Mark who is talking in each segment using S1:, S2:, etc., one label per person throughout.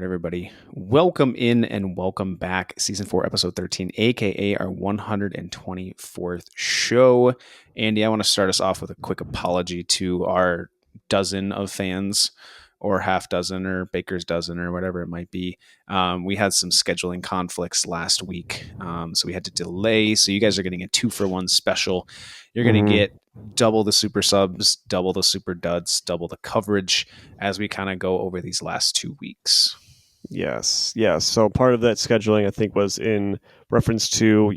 S1: right, everybody. Welcome in and welcome back. Season 4, episode 13, aka our 124th show. Andy, I want to start us off with a quick apology to our dozen of fans, or half dozen, or baker's dozen, or whatever it might be. We had some scheduling conflicts last week, so we had to delay. So you guys are getting a 2-for-1 special. You're going to get double the super subs, double the super duds, double the coverage as we kind of go over these last 2 weeks.
S2: Yes. So part of that scheduling, I think, was in reference to,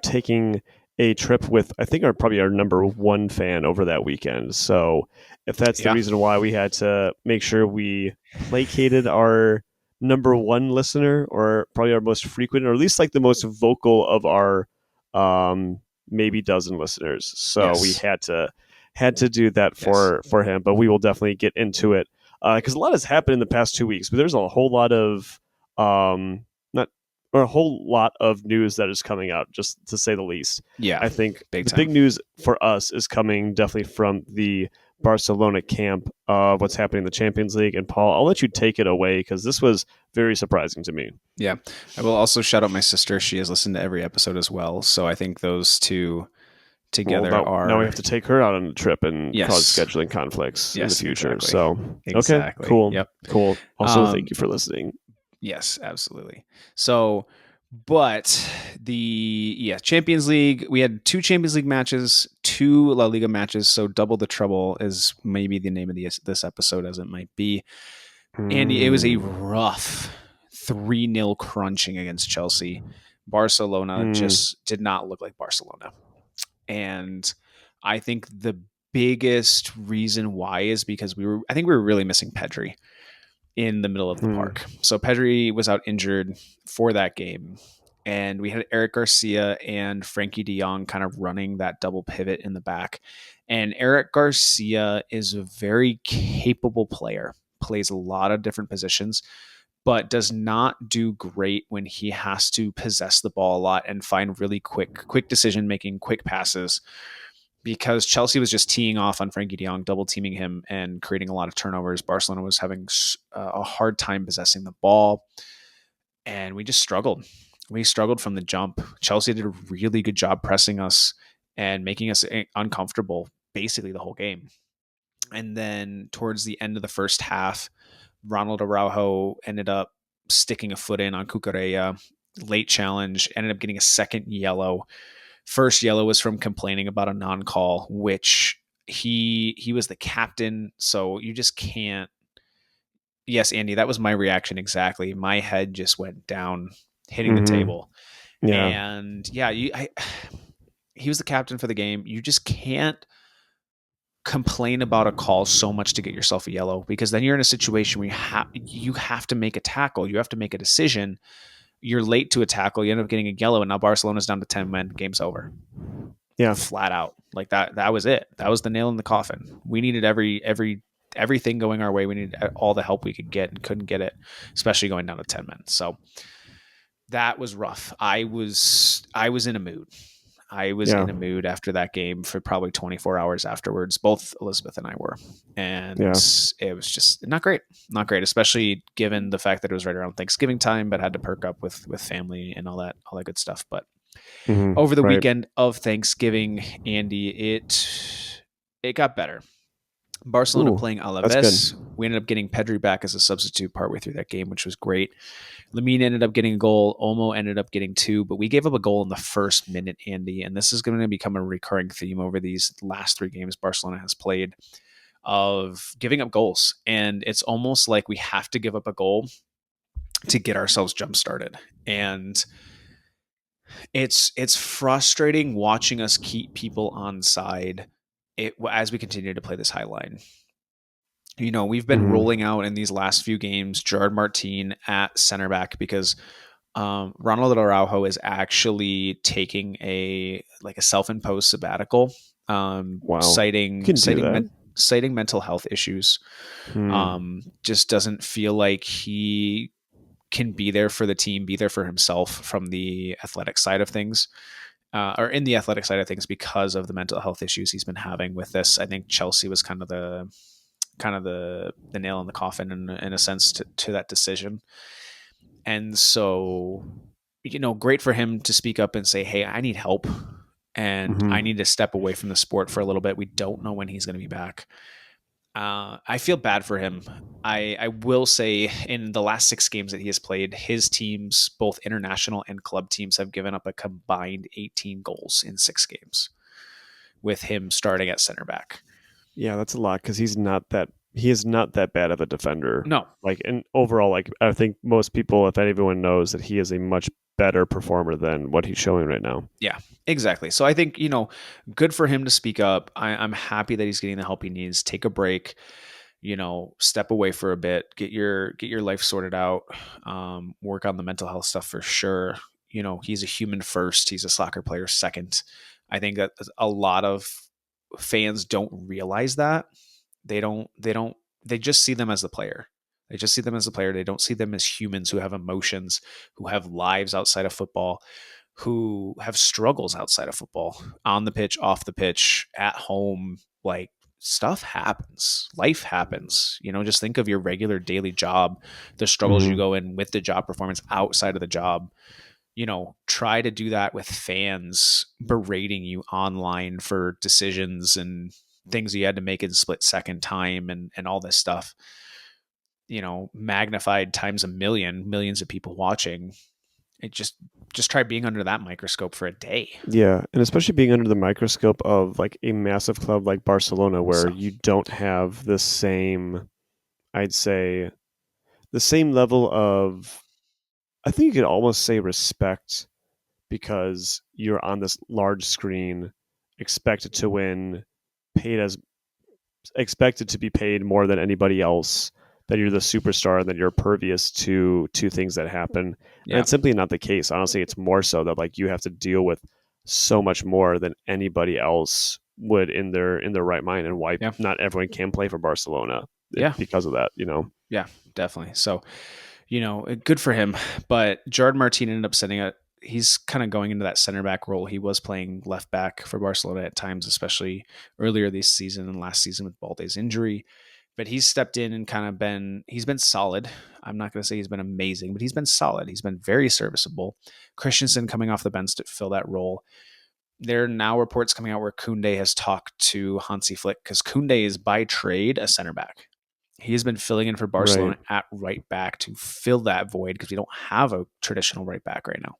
S2: taking a trip with, I think, probably our number one fan over that weekend. So if that's the reason why we had to make sure we placated our number one listener, or probably our most frequent, or at least like the most vocal of our maybe dozen listeners. So we had to do that for him, but we will definitely get into it. Because a lot has happened in the past 2 weeks, but there's a whole lot of a whole lot of news that is coming out, just to say the least.
S1: Yeah,
S2: I think big news for us is coming definitely from the Barcelona camp of what's happening in the Champions League. And Paul, I'll let you take it away because this was very surprising to me.
S1: Yeah, I will also shout out my sister. She has listened to every episode as well. So I think those two together
S2: now we have to take her out on a trip and cause scheduling conflicts in the future.
S1: Exactly.
S2: So
S1: okay,
S2: cool.
S1: Yep.
S2: Cool. Also, thank you for listening.
S1: Yes, absolutely. So, but the Champions League, we had 2 Champions League matches, 2 La Liga matches, so double the trouble is maybe the name of this episode, as it might be. Andy, it was a rough 3-0 crunching against Chelsea. Barcelona just did not look like Barcelona. And I think the biggest reason why is because we were really missing Pedri in the middle of the park. So Pedri was out injured for that game. And we had Eric Garcia and Frankie de Jong kind of running that double pivot in the back. And Eric Garcia is a very capable player, plays a lot of different positions, but does not do great when he has to possess the ball a lot and find really quick decision-making, quick passes, because Chelsea was just teeing off on Frankie de Jong, double teaming him and creating a lot of turnovers. Barcelona was having a hard time possessing the ball, and we just struggled. We struggled from the jump. Chelsea did a really good job pressing us and making us uncomfortable basically the whole game. And then towards the end of the first half, Ronald Araujo ended up sticking a foot in on Cucurella. Late challenge, ended up getting a second yellow. First yellow was from complaining about a non-call, which he was the captain, so you just can't. Yes, Andy, that was my reaction exactly. My head just went down, hitting the table.
S2: Yeah.
S1: And he was the captain for the game. You just can't complain about a call so much to get yourself a yellow, because then you're in a situation where you have to make a tackle. You have to make a decision. You're late to a tackle. You end up getting a yellow, and now Barcelona's down to 10 men. Game's over.
S2: Yeah,
S1: flat out. Like that was it. That was the nail in the coffin. We needed everything going our way. We needed all the help we could get and couldn't get it, especially going down to 10 men. So that was rough. I was in a mood. I was in a mood after that game for probably 24 hours afterwards. Both Elizabeth and I were. And it was just not great. Not great, especially given the fact that it was right around Thanksgiving time, but had to perk up with family and all that good stuff. But over the weekend of Thanksgiving, Andy, it got better. Barcelona playing Alaves. We ended up getting Pedri back as a substitute partway through that game, which was great. Lamine ended up getting a goal. Olmo ended up getting 2, but we gave up a goal in the first minute, Andy, and this is going to become a recurring theme over these last 3 games Barcelona has played, of giving up goals. And it's almost like we have to give up a goal to get ourselves jump-started. And it's frustrating watching us keep people on side as we continue to play this high line. You know, we've been rolling out in these last few games Gerard Martin at center back because Ronald Araujo is actually taking a self-imposed sabbatical, citing mental health issues. Just doesn't feel like he can be there for the team, be there for himself from the athletic side of things. Or in the athletic side of things, because of the mental health issues he's been having with this. I think Chelsea was kind of the kind of the nail in the coffin in a sense to that decision. And so, great for him to speak up and say, hey, I need help and I
S2: Hmm.
S1: need to step away from the sport for a little bit. We don't know when he's going to be back. I feel bad for him. I will say in the last 6 games that he has played, his teams, both international and club teams, have given up a combined 18 goals in 6 games with him starting at center back.
S2: Yeah, that's a lot because he is not that bad of a defender.
S1: No,
S2: Like, and overall, like I think most people, if anyone knows that he is a much better performer than what he's showing right now.
S1: yeah, exactly. So I think, good for him to speak up. I'm happy that he's getting the help he needs. Take a break, step away for a bit, get your life sorted out, work on the mental health stuff for sure. He's a human first. He's a soccer player second. I think that a lot of fans don't realize that. They just see them as the player. They just see them as a player. They don't see them as humans who have emotions, who have lives outside of football, who have struggles outside of football, on the pitch, off the pitch, at home. Like, stuff happens. Life happens. Just think of your regular daily job, the struggles you
S2: Hmm.
S1: go in with the job performance outside of the job. Try to do that with fans berating you online for decisions and things you had to make in split second time and all this stuff, magnified times a million, millions of people watching. It just try being under that microscope for a day.
S2: Yeah, and especially being under the microscope of like a massive club like Barcelona, where
S1: So
S2: you don't have the same, I'd say, the same level of, I think you could almost say respect because you're on this large screen, expected to win, paid as expected to be paid more than anybody else, that you're the superstar, that you're pervious to things that happen. And
S1: yeah,
S2: it's simply not the case. Honestly, it's more so that like you have to deal with so much more than anybody else would in their right mind, and why
S1: yeah,
S2: not everyone can play for Barcelona
S1: yeah,
S2: because of that.
S1: yeah, definitely. So good for him. But Gerard Martin ended up sending a. He's kind of going into that center back role. He was playing left back for Barcelona at times, especially earlier this season and last season with Balde's injury. But he's stepped in and he's been solid. I'm not going to say he's been amazing, but he's been solid. He's been very serviceable. Christensen coming off the bench to fill that role. There are now reports coming out where Koundé has talked to Hansi Flick because Koundé is by trade a center back. He has been filling in for
S2: Right.
S1: Barcelona at right back to fill that void because we don't have a traditional right back right now.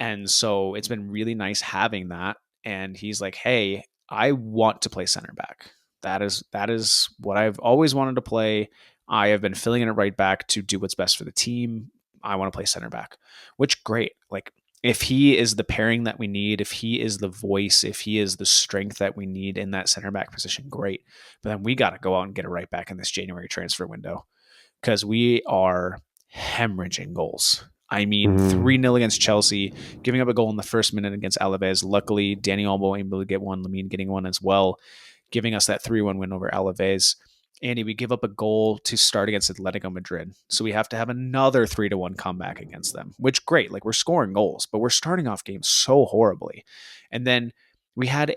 S1: And so it's been really nice having that. And he's like, hey, I want to play center back. That is what I've always wanted to play. I have been filling in at right back to do what's best for the team. I want to play center back, which great. Like, if he is the pairing that we need, if he is the voice, if he is the strength that we need in that center back position, great. But then we got to go out and get a right back in this January transfer window because we are hemorrhaging goals. I mean,
S2: Hmm.
S1: 3-0 against Chelsea, giving up a goal in the first minute against Alaves. Luckily, Danny Olmo able to get one, Lamine getting one as well, giving us that 3-1 win over Alaves. Andy, we give up a goal to start against Atletico Madrid. So we have to have another 3-1 comeback against them, which great. Like, we're scoring goals, but we're starting off games so horribly. And then we had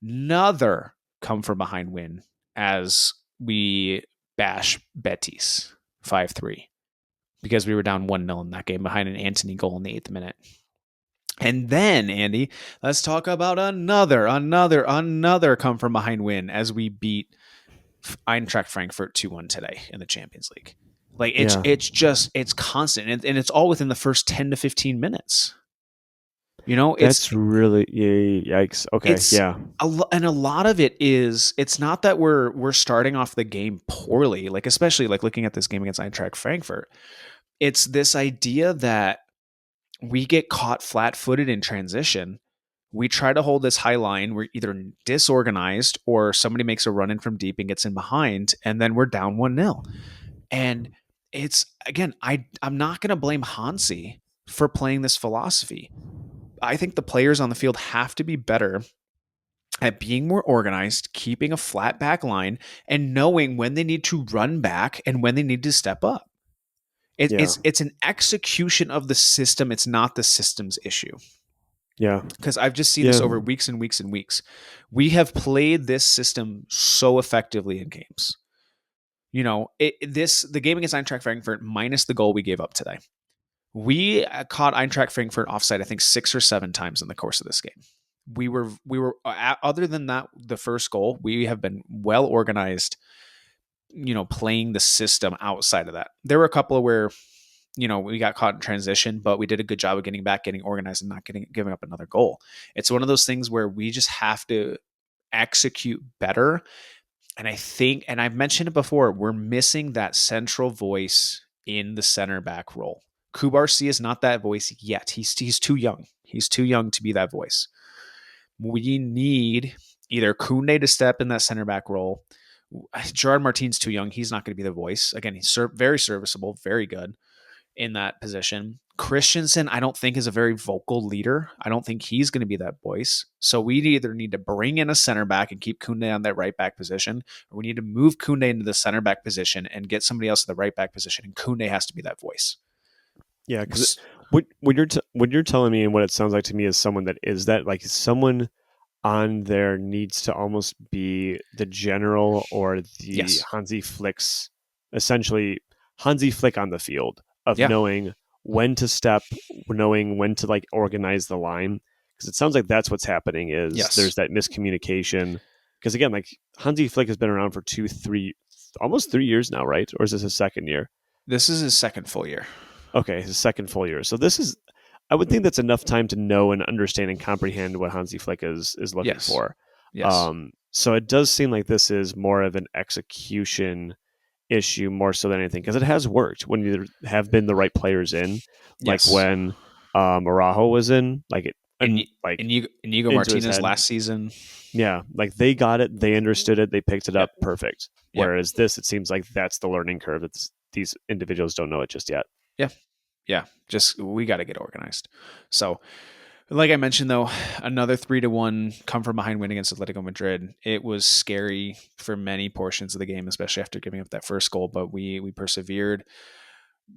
S1: another come from behind win as we bash Betis 5-3 because we were down 1-0 in that game behind an Anthony goal in the 8th minute. And then, Andy, let's talk about another come from behind win as we beat Eintracht Frankfurt 2-1 today in the Champions League. Like, it's
S2: Yeah,
S1: it's just it's constant, and it's all within the first 10 to 15 minutes. You know, it's
S2: that's really, yeah, yikes. Okay,
S1: it's
S2: yeah,
S1: and a lot of it is, it's not that we're starting off the game poorly, like especially like looking at this game against Eintracht Frankfurt. It's this idea that we get caught flat-footed in transition. We try to hold this high line. We're either disorganized or somebody makes a run in from deep and gets in behind, and then we're down 1-0. And it's, again, I'm not going to blame Hansi for playing this philosophy. I think the players on the field have to be better at being more organized, keeping a flat back line, and knowing when they need to run back and when they need to step up.
S2: yeah,
S1: It's an execution of the system. It's not the system's issue.
S2: yeah,
S1: Because I've just seen this
S2: yeah.
S1: over weeks and weeks and weeks. We have played this system so effectively in games. The game against Eintracht Frankfurt minus the goal we gave up today. We caught Eintracht Frankfurt offside, I think 6 or 7 times in the course of this game. We were other than that, the first goal, we have been well organized, playing the system outside of that. There were a couple of where, we got caught in transition, but we did a good job of getting back, getting organized, and not giving up another goal. It's one of those things where we just have to execute better. And I think, and I've mentioned it before, we're missing that central voice in the center back role. Kubarsi is not that voice yet. He's too young. He's too young to be that voice. We need either Koundé to step in that center back role. Gerard Martin's too young. He's not going to be the voice. Again, he's very serviceable, very good in that position. Christensen, I don't think, is a very vocal leader. I don't think he's going to be that voice. So we either need to bring in a center back and keep Koundé on that right back position, or we need to move Koundé into the center back position and get somebody else in the right back position, and Koundé has to be that voice.
S2: Yeah, because what you're telling me and what it sounds like to me is someone that is that, like, someone on there needs to almost be the general or the Hansi Flick's, essentially Hansi Flick on the field of knowing when to step, knowing when to like organize the line. Because it sounds like that's what's happening is there's that miscommunication. Because again, like Hansi Flick has been around for almost 3 years now, right? Or is this his second year?
S1: This is his second full year.
S2: Okay, his second full year. So this is, I would think that's enough time to know and understand and comprehend what Hansi Flick is looking for.
S1: Yes.
S2: So it does seem like this is more of an execution issue more so than anything, because it has worked when you have been the right players in, like when Araujo was in, like it,
S1: Inigo Martinez last season.
S2: Yeah, like they got it, they understood it, they picked it up, perfect. Whereas this, it seems like that's the learning curve that these individuals don't know it just yet.
S1: Yeah, just we got to get organized. So, like I mentioned, though, another 3-1 come from behind win against Atletico Madrid. It was scary for many portions of the game, especially after giving up that first goal, but we persevered.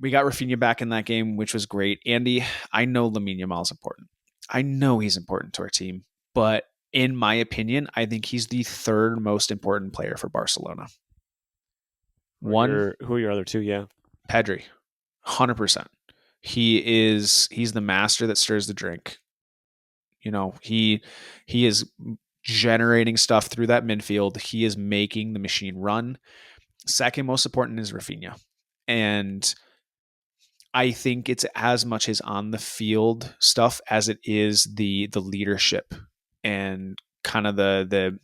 S1: We got Rafinha back in that game, which was great. Andy, I know Lamine Yamal is important. I know he's important to our team, but in my opinion, I think he's the third most important player for Barcelona.
S2: Who are your other two? Yeah,
S1: Pedri, 100%. He's the master that stirs the drink. He is generating stuff through that midfield. He is making the machine run. Second most important is Rafinha. And I think it's as much his on the field stuff as it is the leadership and kind of the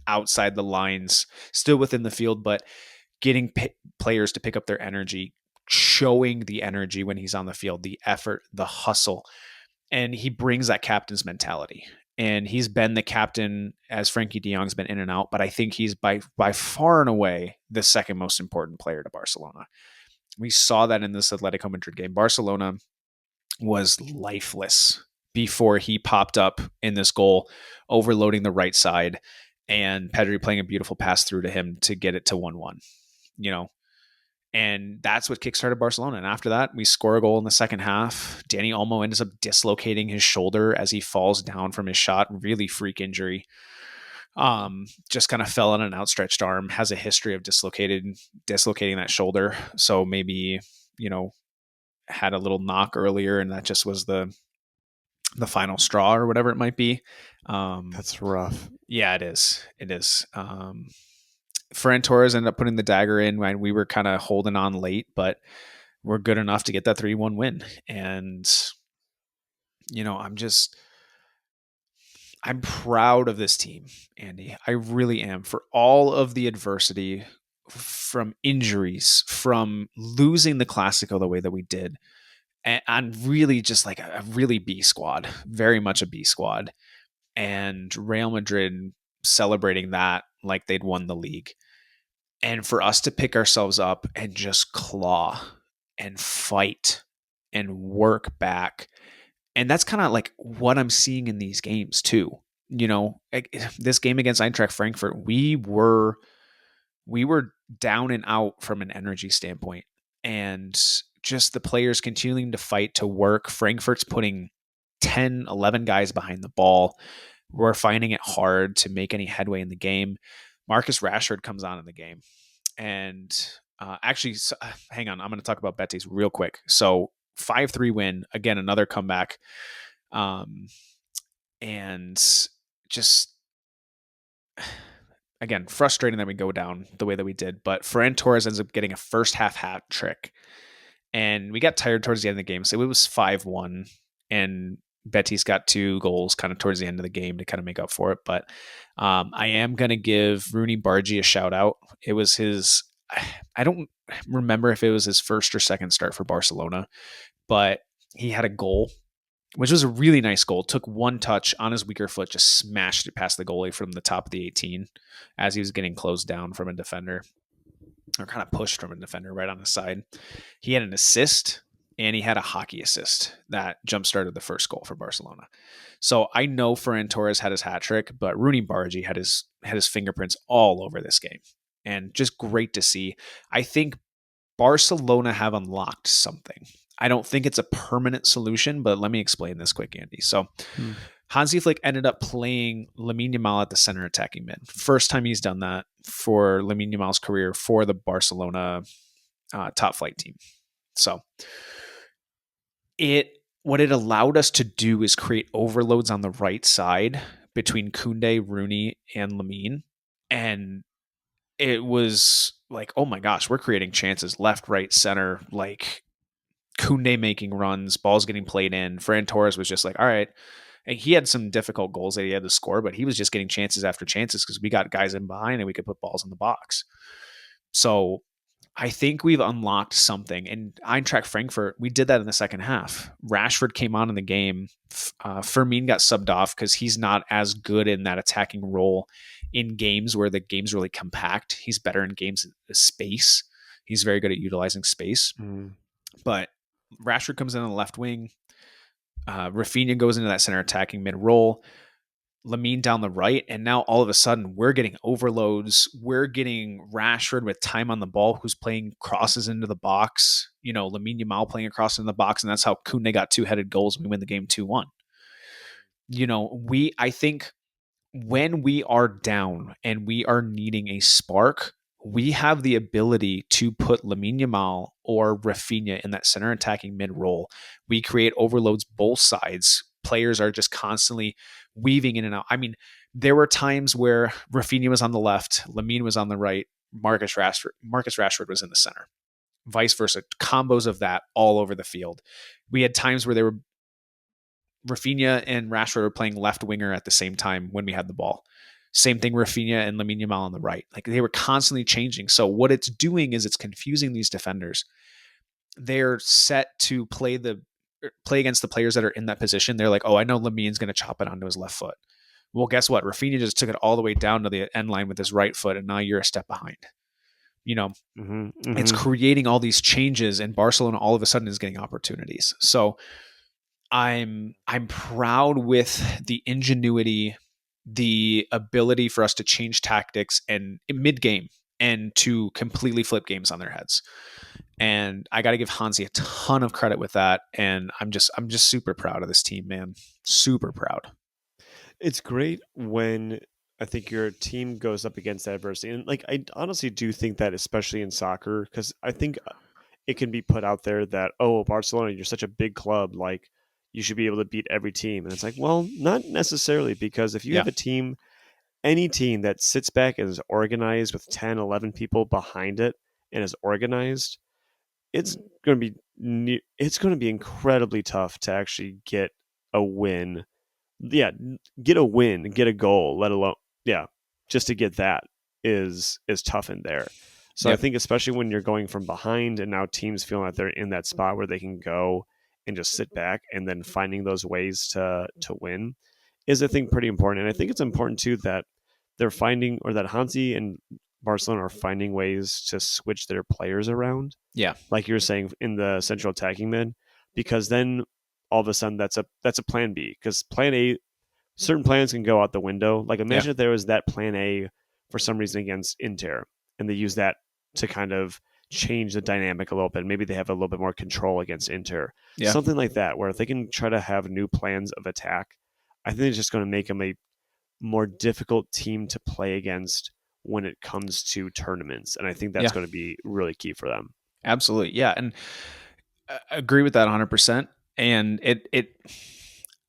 S1: outside the lines, still within the field, but getting players to pick up their energy, showing the energy when he's on the field, the effort, the hustle. And he brings that captain's mentality. And he's been the captain as Frankie de Jong's been in and out, but I think he's by far and away the second most important player to Barcelona. We saw that in this Atletico Madrid game. Barcelona was lifeless before he popped up in this goal, overloading the right side, and Pedri playing a beautiful pass through to him to get it to 1-1. And that's what kickstarted Barcelona. And after that, we score a goal in the second half. Dani Olmo ends up dislocating his shoulder as he falls down from his shot. Really freak injury. Just kind of fell on an outstretched arm. Has a history of dislocating that shoulder. So maybe, had a little knock earlier, and that just was the final straw or whatever it might be.
S2: That's rough.
S1: Yeah, it is. It is. Ferran Torres ended up putting the dagger in when we were kind of holding on late, but we're good enough to get that 3-1 win. And, I'm proud of this team, Andy. I really am, for all of the adversity, from injuries, from losing the Clasico the way that we did, and really just like a really B squad, very much a B squad. And Real Madrid celebrating that like they'd won the league. And for us to pick ourselves up and just claw and fight and work back. And that's kind of like what I'm seeing in these games too. This game against Eintracht Frankfurt, we were down and out from an energy standpoint. And just the players continuing to fight, to work. Frankfurt's putting 10, 11 guys behind the ball. We're finding it hard to make any headway in the game. Marcus Rashford comes on in the game. And hang on, I'm going to talk about Betis real quick. So 5-3 win, again, another comeback. And just, again, frustrating that we go down the way that we did. But Ferran Torres ends up getting a first half hat trick. And we got tired towards the end of the game. So it was 5-1. And Betis got 2 goals kind of towards the end of the game to kind of make up for it. But I am going to give Rooney Bargi a shout out. It was his, I don't remember if it was his first or second start for Barcelona, but he had a goal, which was a really nice goal. Took one touch on his weaker foot, just smashed it past the goalie from the top of the 18 as he was getting closed down from a defender, or kind of pushed from a defender right on the side. He had an assist, and he had a hockey assist that jump-started the first goal for Barcelona. So I know Ferran Torres had his hat trick, but Rooney Bargi had his fingerprints all over this game. And just great to see. I think Barcelona have unlocked something. I don't think it's a permanent solution, but let me explain this quick, Andy. So Hansi Flick ended up playing Lamine Yamal at the center attacking mid. First time he's done that for Lamine Yamal's career for the Barcelona top flight team. So what it allowed us to do is create overloads on the right side between Koundé, Rooney, and Lamine. And it was like, oh my gosh, we're creating chances left, right, center, like Koundé making runs, balls getting played in. Ferran Torres was just like, all right. And he had some difficult goals that he had to score, but he was just getting chances after chances because we got guys in behind and we could put balls in the box. So I think we've unlocked something. And Eintracht Frankfurt, we did that in the second half. Rashford came on in the game. Fermin got subbed off because he's not as good in that attacking role in games where the game's really compact. He's better in games with space. He's very good at utilizing space. But Rashford comes in on the left wing. Rafinha goes into that center attacking mid role. Lamine down the right, and now all of a sudden we're getting overloads. We're getting Rashford with time on the ball, who's playing crosses into the box. Lamine Yamal playing across in the box, and that's how Koundé got 2-headed goals and we win the game 2-1. I think when we are down and we are needing a spark, we have the ability to put Lamine Yamal or Rafinha in that center attacking mid role. We create overloads both sides. Players are just constantly weaving in and out. I mean, there were times where Rafinha was on the left, Lamine was on the right, Marcus Rashford was in the center. Vice versa. Combos of that all over the field. We had times where Rafinha and Rashford were playing left winger at the same time when we had the ball. Same thing, Rafinha and Lamine Yamal on the right. Like, they were constantly changing. So what it's doing is it's confusing these defenders. They're set to play against the players that are in that position. They're like, oh, I know Lamine's going to chop it onto his left foot. Well, guess what? Rafinha just took it all the way down to the end line with his right foot, and now you're a step behind. It's creating all these changes, and Barcelona all of a sudden is getting opportunities. So I'm proud with the ingenuity, the ability for us to change tactics and mid game and to completely flip games on their heads. And I got to give Hansi a ton of credit with that. And I'm just super proud of this team, man. Super proud.
S2: It's great when I think your team goes up against adversity. And I honestly do think that, especially in soccer, because I think it can be put out there that, oh, Barcelona, you're such a big club. You should be able to beat every team. And it's like, well, not necessarily, because if you have a team, any team that sits back and is organized with 10, 11 people behind it and is organized, it's going to be incredibly tough to actually get a win. Yeah, get a win, get a goal, let alone, just to get that is tough in there. So I think especially when you're going from behind and now teams feeling like they're in that spot where they can go and just sit back and then finding those ways to win is, I think, pretty important. And I think it's important too that they're finding, or that Hansi and Barcelona are finding ways to switch their players around.
S1: Yeah.
S2: Like you were saying in the central attacking mid, because then all of a sudden that's a plan B, because plan A, certain plans can go out the window. Like, imagine if there was that plan A for some reason against Inter and they use that to kind of change the dynamic a little bit. Maybe they have a little bit more control against Inter. Yeah. Something like that, where if they can try to have new plans of attack, I think it's just going to make them a more difficult team to play against when it comes to tournaments. And I think that's
S1: Yeah,
S2: going to be really key for them.
S1: absolutely. Yeah. And I agree with that 100%. And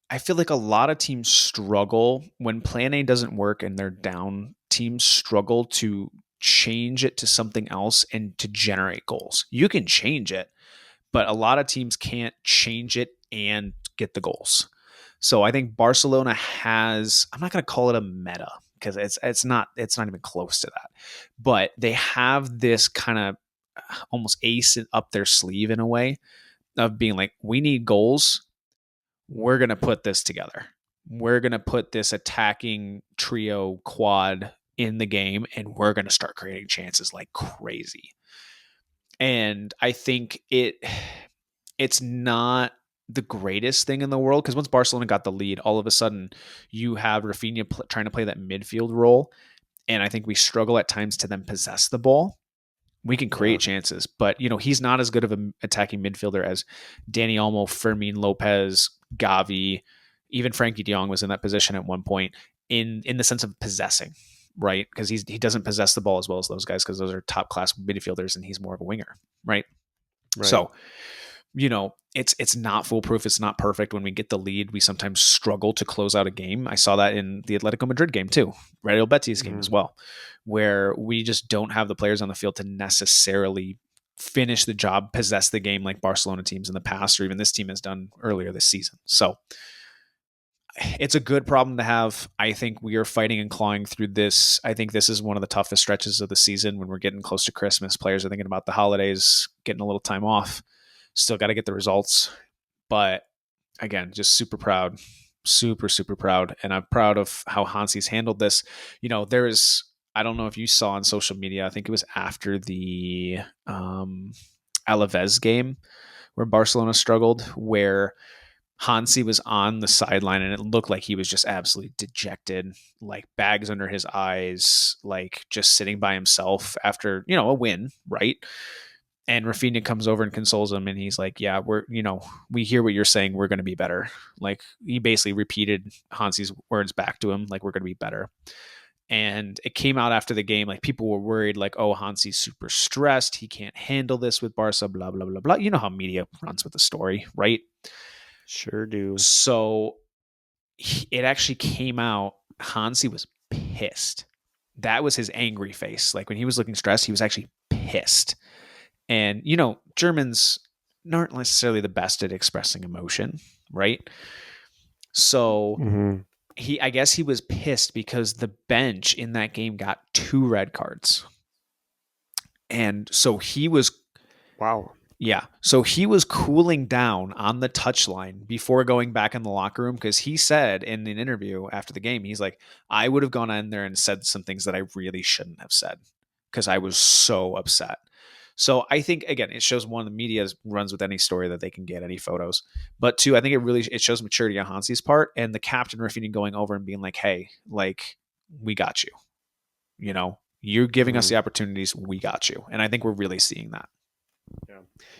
S1: I feel like a lot of teams struggle when plan A doesn't work and they're down. Teams struggle to change it to something else and to generate goals. You can change it, but a lot of teams can't change it and get the goals. So I think Barcelona has, I'm not going to call it a meta because it's not even close to that. But they have this kind of almost ace up their sleeve in a way of being like, we need goals. We're going to put this together. We're going to put this attacking trio quad in the game and we're going to start creating chances like crazy. And I think it's not the greatest thing in the world because once Barcelona got the lead, all of a sudden you have Rafinha trying to play that midfield role. And I think we struggle at times to then possess the ball. We can create chances, but he's not as good of an attacking midfielder as Dani Olmo, Fermin Lopez, Gavi, even Frankie De Jong was in that position at one point in the sense of possessing, right? Because he doesn't possess the ball as well as those guys because those are top class midfielders and he's more of a winger, right? So it's not foolproof. It's not perfect. When we get the lead, we sometimes struggle to close out a game. I saw that in the Atletico Madrid game too, Real Betis game as well, where we just don't have the players on the field to necessarily finish the job, possess the game like Barcelona teams in the past, or even this team has done earlier this season. So it's a good problem to have. I think we are fighting and clawing through this. I think this is one of the toughest stretches of the season when we're getting close to Christmas. Players are thinking about the holidays, getting a little time off. Still got to get the results. But again, just super proud, super, super proud. And I'm proud of how Hansi's handled this. There is, I don't know if you saw on social media, I think it was after the Alaves game where Barcelona struggled, where Hansi was on the sideline and it looked like he was just absolutely dejected, like bags under his eyes, like just sitting by himself after, a win, right? And Rafinha comes over and consoles him and he's like, yeah, we hear what you're saying. We're going to be better. Like he basically repeated Hansi's words back to him, like we're going to be better. And it came out after the game, like people were worried, like, oh, Hansi's super stressed. He can't handle this with Barca, blah, blah, blah, blah. You know how media runs with the story, right?
S2: Sure do.
S1: So it actually came out, Hansi was pissed. That was his angry face. Like when he was looking stressed, he was actually pissed. And, Germans aren't necessarily the best at expressing emotion, right? So I guess he was pissed because the bench in that game got 2 red cards. And so he was
S2: wow.
S1: Yeah. So he was cooling down on the touchline before going back in the locker room because he said in an interview after the game, he's like, I would have gone in there and said some things that I really shouldn't have said because I was so upset. So I think, again, it shows one, the media runs with any story that they can get, any photos. But two, I think it shows maturity on Hansi's part and the captain Rafinha going over and being like, hey, like, we got you. You're giving us the opportunities. We got you. And I think we're really seeing that.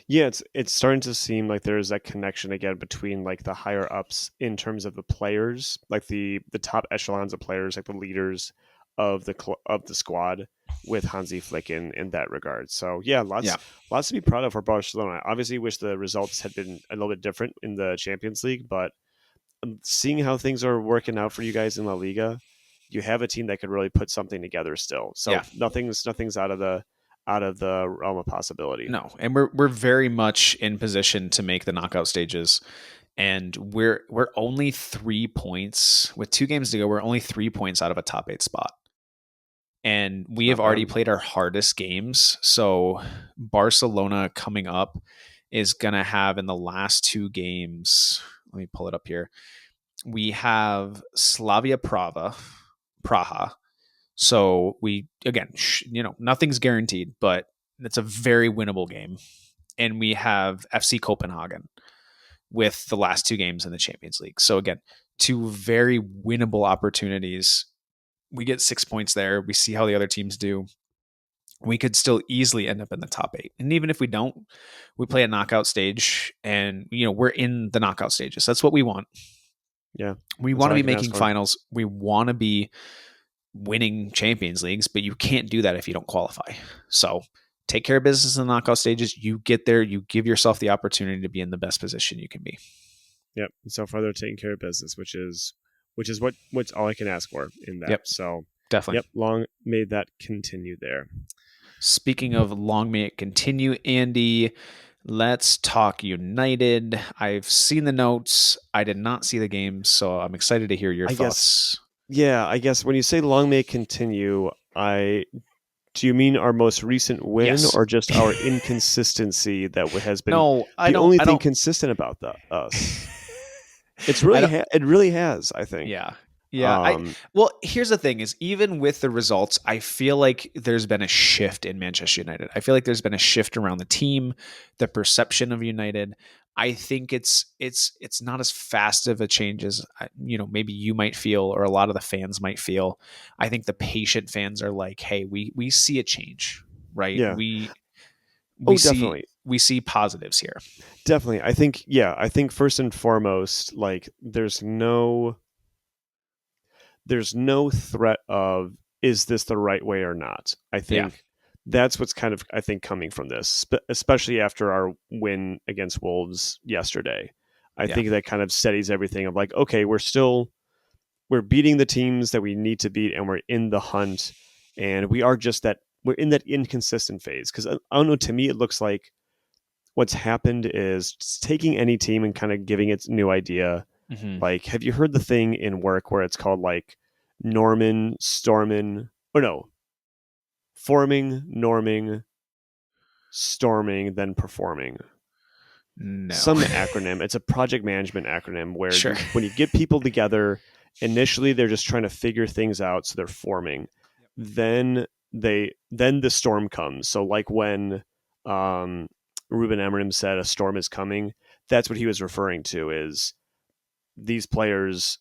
S2: Yeah, it's starting to seem like there's that connection again between like the higher ups in terms of the players, like the top echelons of players, like the leaders of the squad with Hansi Flick in that regard. So yeah, lots to be proud of for Barcelona. I obviously wish the results had been a little bit different in the Champions League, but seeing how things are working out for you guys in La Liga, you have a team that could really put something together still. So nothing's out of the realm of possibility.
S1: No, and we're very much in position to make the knockout stages, and we're only 3 points with 2 games to go. We're only 3 points out of a top 8 spot, and we have already played our hardest games. So Barcelona coming up is gonna have in the last 2 games. Let me pull it up here. We have Slavia Praha. So we, again, nothing's guaranteed, but it's a very winnable game. And we have FC Copenhagen with the last 2 games in the Champions League. So again, 2 very winnable opportunities. We get 6 points there. We see how the other teams do. We could still easily end up in the top 8. And even if we don't, we play a knockout stage and, we're in the knockout stages. That's what we want.
S2: Yeah.
S1: We want to be making finals. We want to be winning Champions Leagues, but you can't do that if you don't qualify. So take care of business in the knockout stages. You get there, you give yourself the opportunity to be in the best position you can be.
S2: Yep. So far, they're taking care of business, which is what's all I can ask for in that.
S1: Yep,
S2: So,
S1: definitely.
S2: yep. Long may that continue there.
S1: Speaking of long may it continue, Andy, let's talk United. I've seen the notes. I did not see the game, so I'm excited to hear your
S2: I guess.
S1: thoughts.
S2: Yeah, I guess when you say long may it continue, do you mean our most recent win
S1: Yes.
S2: or just our inconsistency that has been
S1: No, I
S2: the
S1: don't.
S2: only
S1: I
S2: thing
S1: don't.
S2: consistent about us?
S1: I don't.
S2: It really has, I think.
S1: Yeah. Yeah.
S2: Um,
S1: Well, here's the thing is even with the results, I feel like there's been a shift in Manchester United. I feel like there's been a shift around the team, the perception of United. I think it's not as fast of a change as maybe you might feel or a lot of the fans might feel. I think the patient fans are like, "Hey, we see a change, right?
S2: yeah.
S1: We
S2: Oh,
S1: see
S2: definitely.
S1: we see positives here."
S2: Definitely. I think first and foremost, like there's no threat of is this the right way or not. I
S1: Yeah.
S2: think that's what's kind of I think coming from this, especially after our win against Wolves yesterday. I
S1: Yeah.
S2: think that kind of steadies everything of like, okay, we're beating the teams that we need to beat and we're in the hunt and we're in that inconsistent phase. Because I don't know, to me it looks like what's happened is just taking any team and kind of giving it a new idea.
S1: Hmm.
S2: Like, have you heard the thing in work where it's called like Norman, Stormin, or no, forming, norming, storming, then performing?
S1: No.
S2: Some acronym. It's a project management acronym where
S1: Sure.
S2: when you get people together, initially they're just trying to figure things out, so they're forming. Then then the storm comes. So like when um, Ruben Amorim said a storm is coming, that's what he was referring to. Is these players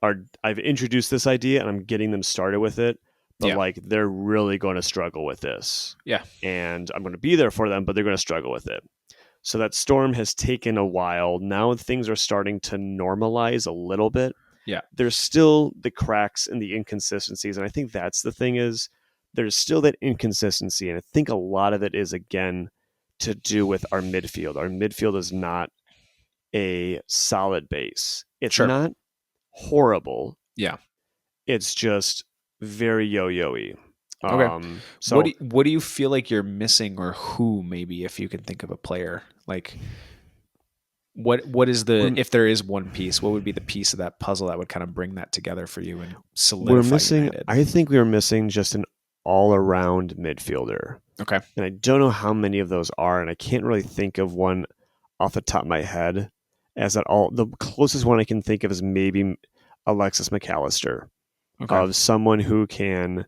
S2: are I've introduced this idea and I'm getting them started with it, but
S1: Yeah.
S2: like they're really going to struggle with this.
S1: Yeah.
S2: And I'm going to be there for them, but they're going to struggle with it. So that storm has taken a while. Now things are starting to normalize a little bit.
S1: Yeah.
S2: There's still the cracks and the inconsistencies. And I think that's the thing is there's still that inconsistency. And I think a lot of it is, again, to do with our midfield. Our midfield is not a solid base. It's
S1: Sure.
S2: not horrible.
S1: Yeah.
S2: It's just very yo-yo-y.
S1: Okay.
S2: So
S1: What do you feel like you're missing, or who maybe if you can think of a player like what is the
S2: we're,
S1: if there is one piece, what would be the piece of that puzzle that would kind of bring that together for you and
S2: we're
S1: solidify
S2: missing,
S1: United?
S2: I think we are missing just an all-around midfielder.
S1: Okay.
S2: And I don't know how many of those are, and I can't really think of one off the top of my head. As at all, the closest one I can think of is maybe Alexis McAllister,
S1: Okay.
S2: of someone who can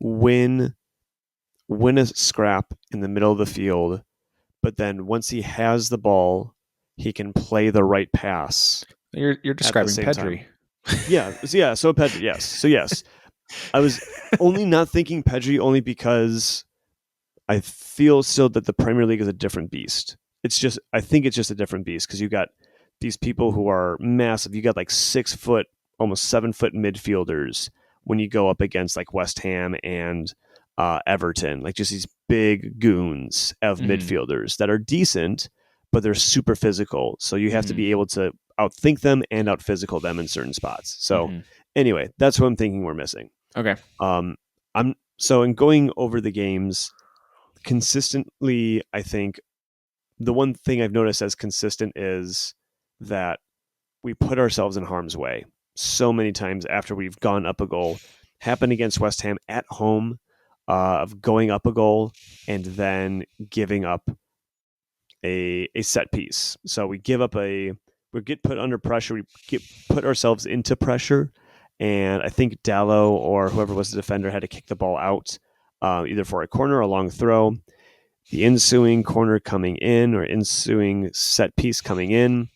S2: win win a scrap in the middle of the field, but then once he has the ball, he can play the right pass
S1: You're
S2: at the
S1: describing
S2: same time.
S1: Pedri.
S2: Yeah. So Pedri, yes. So yes, I was only not thinking Pedri only because I feel still that the Premier League is a different beast. I think it's just a different beast because you got these people who are massive. You got like 6 foot, almost 7 foot midfielders when you go up against like West Ham and Everton, like just these big goons of midfielders that are decent, but they're super physical. So you have to be able to outthink them and out physical them in certain spots. So anyway, that's what I'm thinking we're missing.
S1: Okay.
S2: I'm so in going over the games consistently, I think the one thing I've noticed as consistent is that we put ourselves in harm's way so many times after we've gone up a goal. Happened against West Ham at home, of going up a goal and then giving up a set piece. So we get put under pressure. We put ourselves into pressure, and I think Dallo or whoever was the defender had to kick the ball out, either for a corner or a long throw. The ensuing corner coming in or ensuing set piece coming in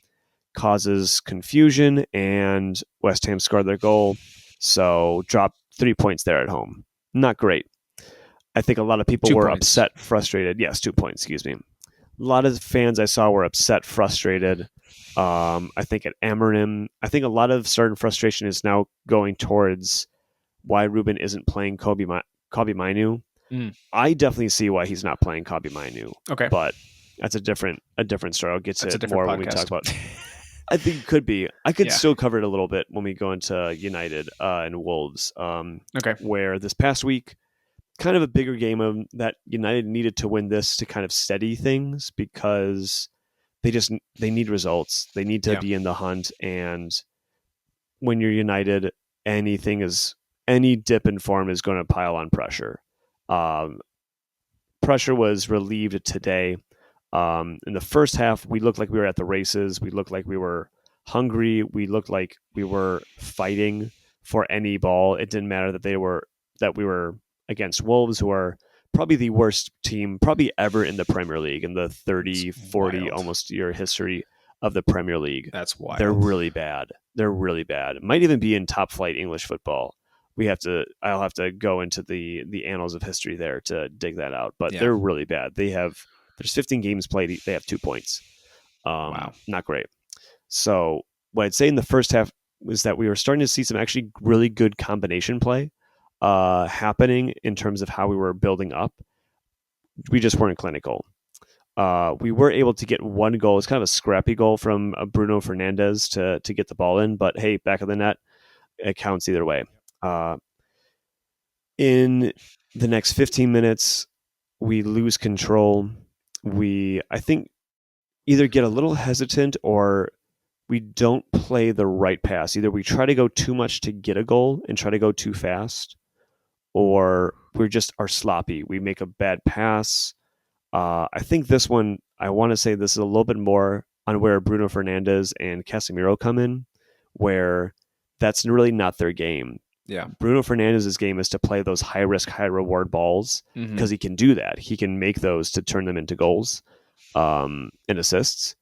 S2: causes confusion, and West Ham scored their goal. So drop 3 points there at home. Not great. I think a lot of people
S1: 2
S2: were
S1: points.
S2: upset, frustrated. Yes, 2 points, excuse me. A lot of fans I saw were upset, frustrated. I think at Amorim, I think a lot of certain frustration is now going towards why Ruben isn't playing Kobe Mainu.
S1: Mm.
S2: I definitely see why he's not playing Kobe Mainu.
S1: Okay.
S2: But that's a different story. I'll get to
S1: That's a
S2: it
S1: different
S2: more
S1: podcast.
S2: when we talk about. I think it could be. I could still cover it a little bit when we go into United and Wolves.
S1: Okay.
S2: Where this past week, kind of a bigger game that United needed to win this to kind of steady things because they need results. They need to be in the hunt, and when you're United, any dip in form is going to pile on pressure. Pressure was relieved today. In the first half, we looked like we were at the races. We looked like we were hungry. We looked like we were fighting for any ball. It didn't matter that we were against Wolves, who are probably the worst team probably ever in the Premier League in the 30, 40 almost year history of the Premier League.
S1: That's wild.
S2: They're really bad. It might even be in top flight English football. I'll have to go into the annals of history there to dig that out, but they're really bad. There's 15 games played. They have 2 points.
S1: Wow.
S2: Not great. So what I'd say in the first half was that we were starting to see some actually really good combination play happening in terms of how we were building up. We just weren't clinical. We were able to get one goal. It's kind of a scrappy goal from Bruno Fernandes to get the ball in, but hey, back of the net, it counts either way. In the next 15 minutes, we lose control. I think, either get a little hesitant or we don't play the right pass. Either we try to go too much to get a goal and try to go too fast, or we just are sloppy. We make a bad pass. I think this one, I want to say this is a little bit more on where Bruno Fernandes and Casemiro come in, where that's really not their game.
S1: Yeah.
S2: Bruno Fernandes' game is to play those high risk, high reward balls because he can do that. He can make those to turn them into goals and assists.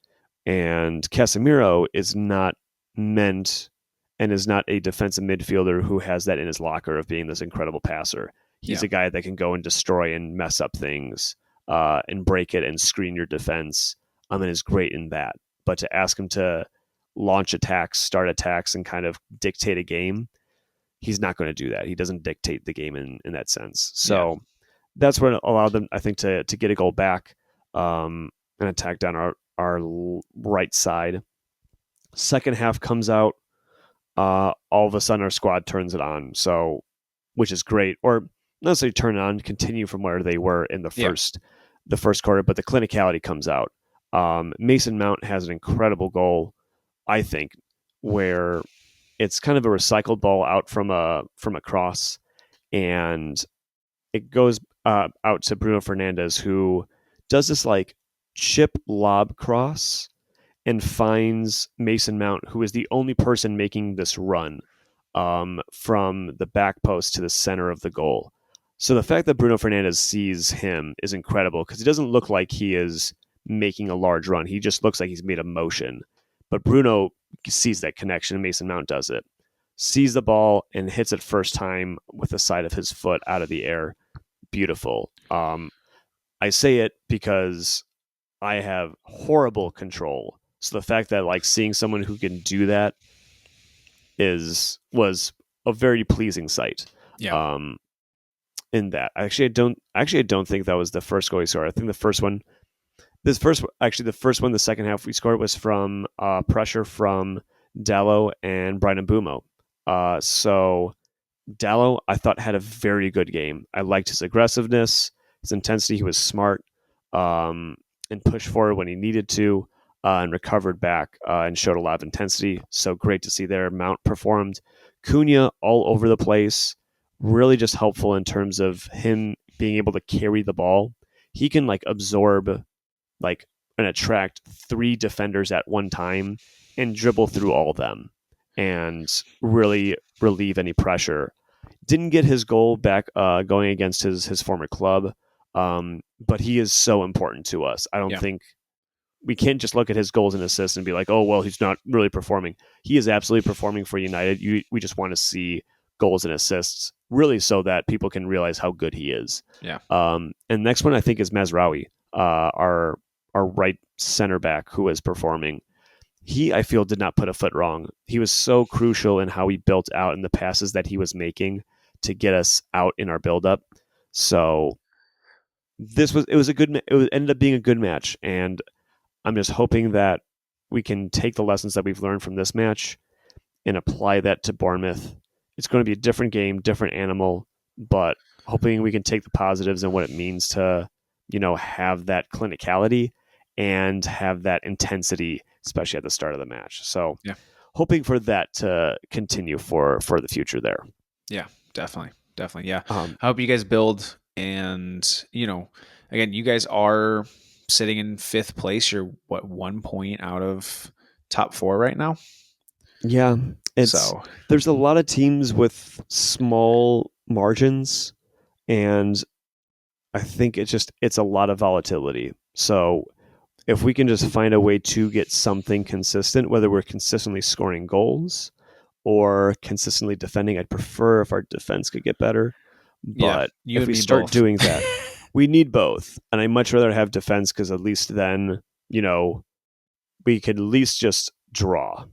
S2: And Casemiro is not meant and is not a defensive midfielder who has that in his locker of being this incredible passer. He's a guy that can go and destroy and mess up things and break it and screen your defense. And is great in that. But to ask him to launch attacks, start attacks, and kind of dictate a game, he's not going to do that. He doesn't dictate the game in that sense. So that's what allowed them, I think, to get a goal back and attack down our right side. Second half comes out. All of a sudden, our squad turns it on. So, which is great. Or not necessarily turn it on, continue from where they were in the first quarter, but the clinicality comes out. Mason Mount has an incredible goal, I think, where it's kind of a recycled ball out from a cross, and it goes out to Bruno Fernandes, who does this like chip lob cross and finds Mason Mount, who is the only person making this run from the back post to the center of the goal. So the fact that Bruno Fernandes sees him is incredible because it doesn't look like he is making a large run. He just looks like he's made a motion. But Bruno sees that connection, and Mason Mount does it. Sees the ball and hits it first time with the side of his foot out of the air. Beautiful. I say it because I have horrible control. So the fact that like seeing someone who can do that was a very pleasing sight.
S1: Yeah.
S2: In that, I don't think that was the first goal he scored. I think the first one, the second half we scored was from pressure from Dallo and Brian Mbumo. So Dallo, I thought, had a very good game. I liked his aggressiveness, his intensity. He was smart and pushed forward when he needed to and recovered back and showed a lot of intensity. So great to see there. Mount performed. Cunha all over the place. Really just helpful in terms of him being able to carry the ball. He can like absorb like and attract 3 defenders at one time and dribble through all of them and really relieve any pressure. Didn't get his goal back going against his former club, but he is so important to us. I don't think we can't just look at his goals and assists and be like, oh, well, he's not really performing. He is absolutely performing for United. We just want to see goals and assists, really, so that people can realize how good he is.
S1: Yeah.
S2: And next one I think is Mazraoui, our right center back, who is performing. He, I feel, did not put a foot wrong. He was so crucial in how he built out and the passes that he was making to get us out in our build-up. So it ended up being a good match, and I'm just hoping that we can take the lessons that we've learned from this match and apply that to Bournemouth. It's going to be a different game, different animal, but hoping we can take the positives and what it means to, have that clinicality and have that intensity, especially at the start of the match. So,
S1: Yeah.
S2: hoping for that to continue for the future there.
S1: Yeah, definitely. Yeah.
S2: I
S1: I hope you guys build, and again, you guys are sitting in 5th place. You're 1 point out of top 4 right now.
S2: Yeah, there's a lot of teams with small margins, and I think it's a lot of volatility. So if we can just find a way to get something consistent, whether we're consistently scoring goals or consistently defending, I'd prefer if our defense could get better. But if we start doing that, we need both. And I'd much rather have defense, because at least then, we could at least just draw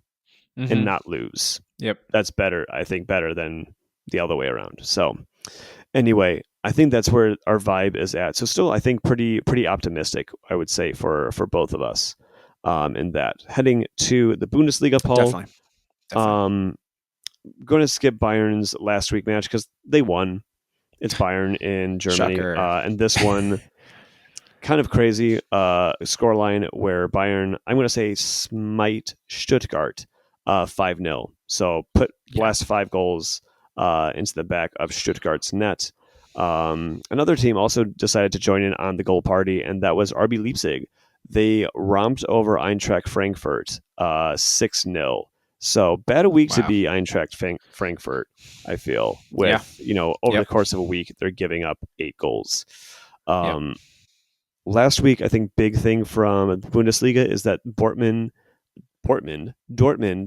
S2: and not lose.
S1: Yep.
S2: That's better, I think, better than the other way around. So anyway, I think that's where our vibe is at. So still, I think pretty optimistic, I would say, for both of us in that. Heading to the Bundesliga, Paul.
S1: Definitely.
S2: Going to skip Bayern's last week match because they won. It's Bayern in Germany. And this one, kind of crazy scoreline where Bayern, I'm going to say, smite Stuttgart 5-0. So blast 5 goals into the back of Stuttgart's net. Another team also decided to join in on the goal party, and that was RB Leipzig. They romped over Eintracht Frankfurt 6-0. So bad a week to be Eintracht Frankfurt, I feel, with, over the course of a week, they're giving up 8 goals. Last week, I think big thing from Bundesliga is that Dortmund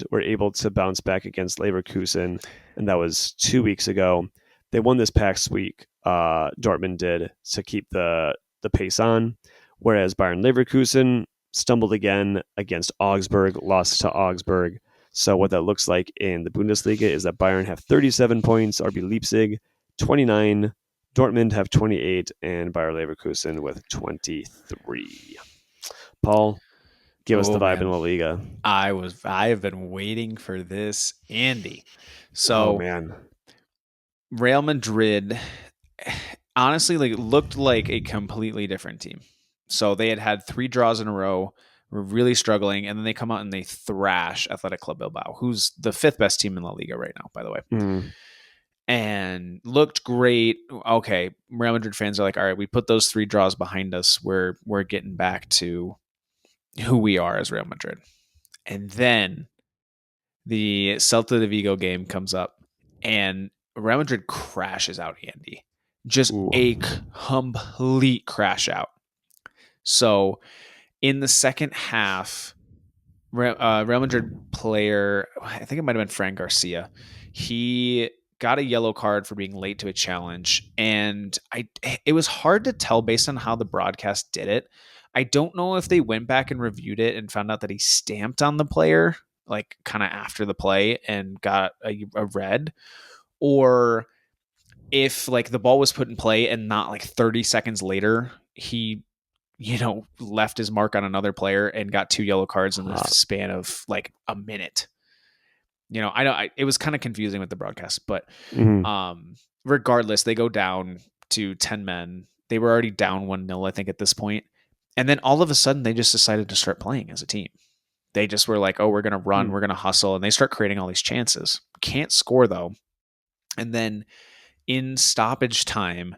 S2: were able to bounce back against Leverkusen, and that was 2 weeks ago. They won this past week, Dortmund did, to keep the pace on, whereas Bayern Leverkusen stumbled again against Augsburg, lost to Augsburg. So what that looks like in the Bundesliga is that Bayern have 37 points, RB Leipzig 29, Dortmund have 28, and Bayer Leverkusen with 23. Paul, give us the vibe in La Liga.
S1: I have been waiting for this, Andy. So, Real Madrid honestly looked like a completely different team. So they had 3 draws in a row, were really struggling, and then they come out and they thrash Athletic Club Bilbao, who's the 5th best team in La Liga right now, by the way. And looked great. Okay, Real Madrid fans are like, all right, we put those 3 draws behind us. We're getting back to who we are as Real Madrid. And then the Celta de Vigo game comes up, and Real Madrid crashes out Andy. Just a complete crash out. So in the second half, Real Madrid player, I think it might have been Fran Garcia, he got a yellow card for being late to a challenge. And it was hard to tell based on how the broadcast did it. I don't know if they went back and reviewed it and found out that he stamped on the player, kind of after the play, and got a red, or if the ball was put in play and not 30 seconds later, he, left his mark on another player and got 2 yellow cards in the span of a minute. It was kind of confusing with the broadcast, but regardless, they go down to 10 men. They were already down 1-0, I think, at this point. And then all of a sudden, they just decided to start playing as a team. They just were like, oh, we're going to run, we're going to hustle. And they start creating all these chances. Can't score, though. And then in stoppage time,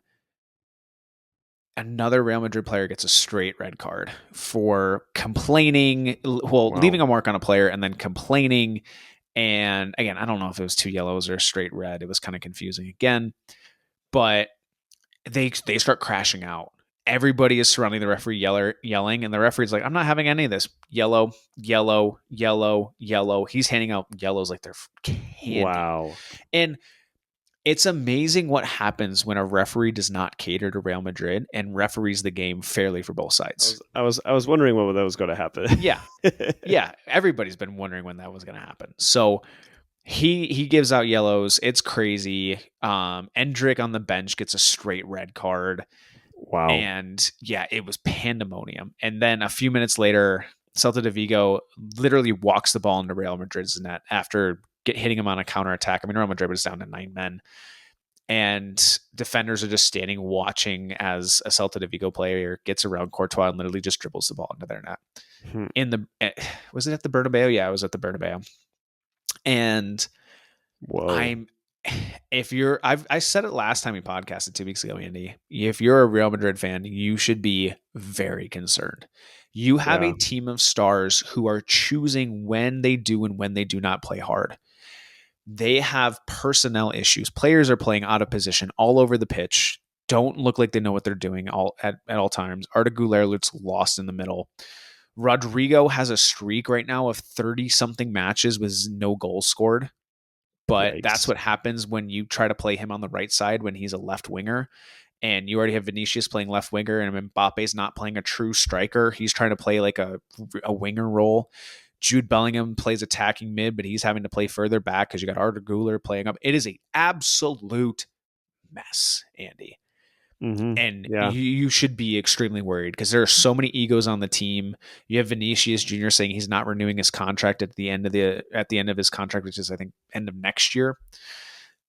S1: another Real Madrid player gets a straight red card for complaining, leaving a mark on a player and then complaining. And again, I don't know if it was 2 yellows or a straight red. It was kind of confusing again. But they start crashing out. Everybody is surrounding the referee yelling, and the referee's like, I'm not having any of this. Yellow, yellow, yellow, yellow. He's handing out yellows like they're candy.
S2: Wow.
S1: And it's amazing what happens when a referee does not cater to Real Madrid and referees the game fairly for both sides.
S2: I was wondering when that was going to happen.
S1: Yeah. Everybody's been wondering when that was going to happen. So He gives out yellows. It's crazy. Endrick on the bench gets a straight red card.
S2: Wow.
S1: And yeah, it was pandemonium. And then a few minutes later, Celta de Vigo literally walks the ball into Real Madrid's net after hitting him on a counterattack. I mean, Real Madrid was down to 9 men. And defenders are just standing watching as a Celta de Vigo player gets around Courtois and literally just dribbles the ball into their net.
S2: Hmm.
S1: Was it at the Bernabeu? Yeah, it was at the Bernabeu. And
S2: Whoa.
S1: I'm if you're I said it last time we podcasted 2 weeks ago, Andy. If you're a Real Madrid fan, you should be very concerned. You have a
S2: Yeah.
S1: team of stars who are choosing when they do and when they do not play hard. They have personnel issues. Players are playing out of position all over the pitch. Don't look like they know what they're doing at all times. Arda Güler looks lost in the middle. Rodrigo has a streak right now of 30 something matches with no goals scored. But that's
S2: Yikes.
S1: what happens when you try to play him on the right side when he's a left winger. And you already have Vinicius playing left winger, and Mbappe's not playing a true striker. He's trying to play like a winger role. Jude Bellingham plays attacking mid, but he's having to play further back because you got Arda Güler playing up. It is an absolute mess, Andy.
S2: Mm-hmm.
S1: And
S2: Yeah.
S1: you should be extremely worried because there are so many egos on the team. You have Vinicius Jr. saying he's not renewing his contract at the end of his contract, which is I think end of next year.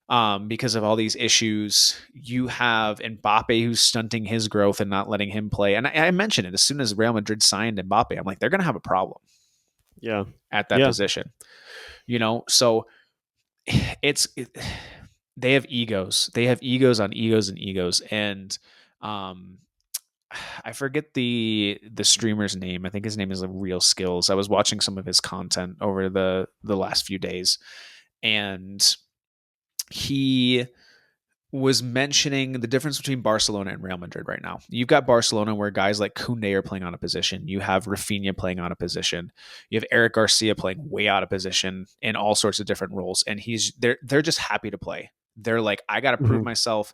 S1: Because of all these issues, you have Mbappe who's stunting his growth and not letting him play. And I mentioned it as soon as Real Madrid signed Mbappe, I'm like, they're going to have a problem
S2: Yeah.
S1: at that
S2: Yeah.
S1: position. So they have egos. They have egos on egos and egos. And um, I forget the streamer's name. I think his name is Real Skills. I was watching some of his content over the last few days, and he was mentioning the difference between Barcelona and Real Madrid right now. You've got Barcelona where guys like Koundé are playing out of position. You have Rafinha playing out of position. You have Eric Garcia playing way out of position in all sorts of different roles. And they're just happy to play. They're like, I got to prove
S2: Mm-hmm.
S1: myself.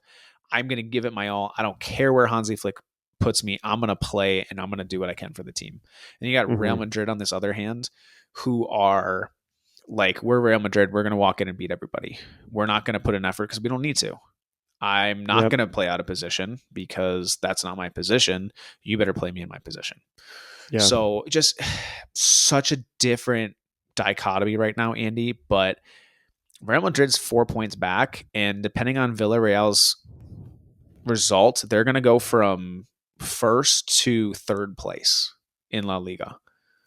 S1: I'm going to give it my all. I don't care where Hansi Flick puts me. I'm going to play and I'm going to do what I can for the team. And you got Real
S2: Mm-hmm.
S1: Madrid on this other hand, who are like, we're Real Madrid. We're going to walk in and beat everybody. We're not going to put an effort because we don't need to. I'm not
S2: Yep.
S1: going to play out of position because that's not my position. You better play me in my position.
S2: Yeah.
S1: So just such a different dichotomy right now, Andy. But Real Madrid's 4 points back, and depending on Villarreal's result, they're going to go from first to third place in La Liga.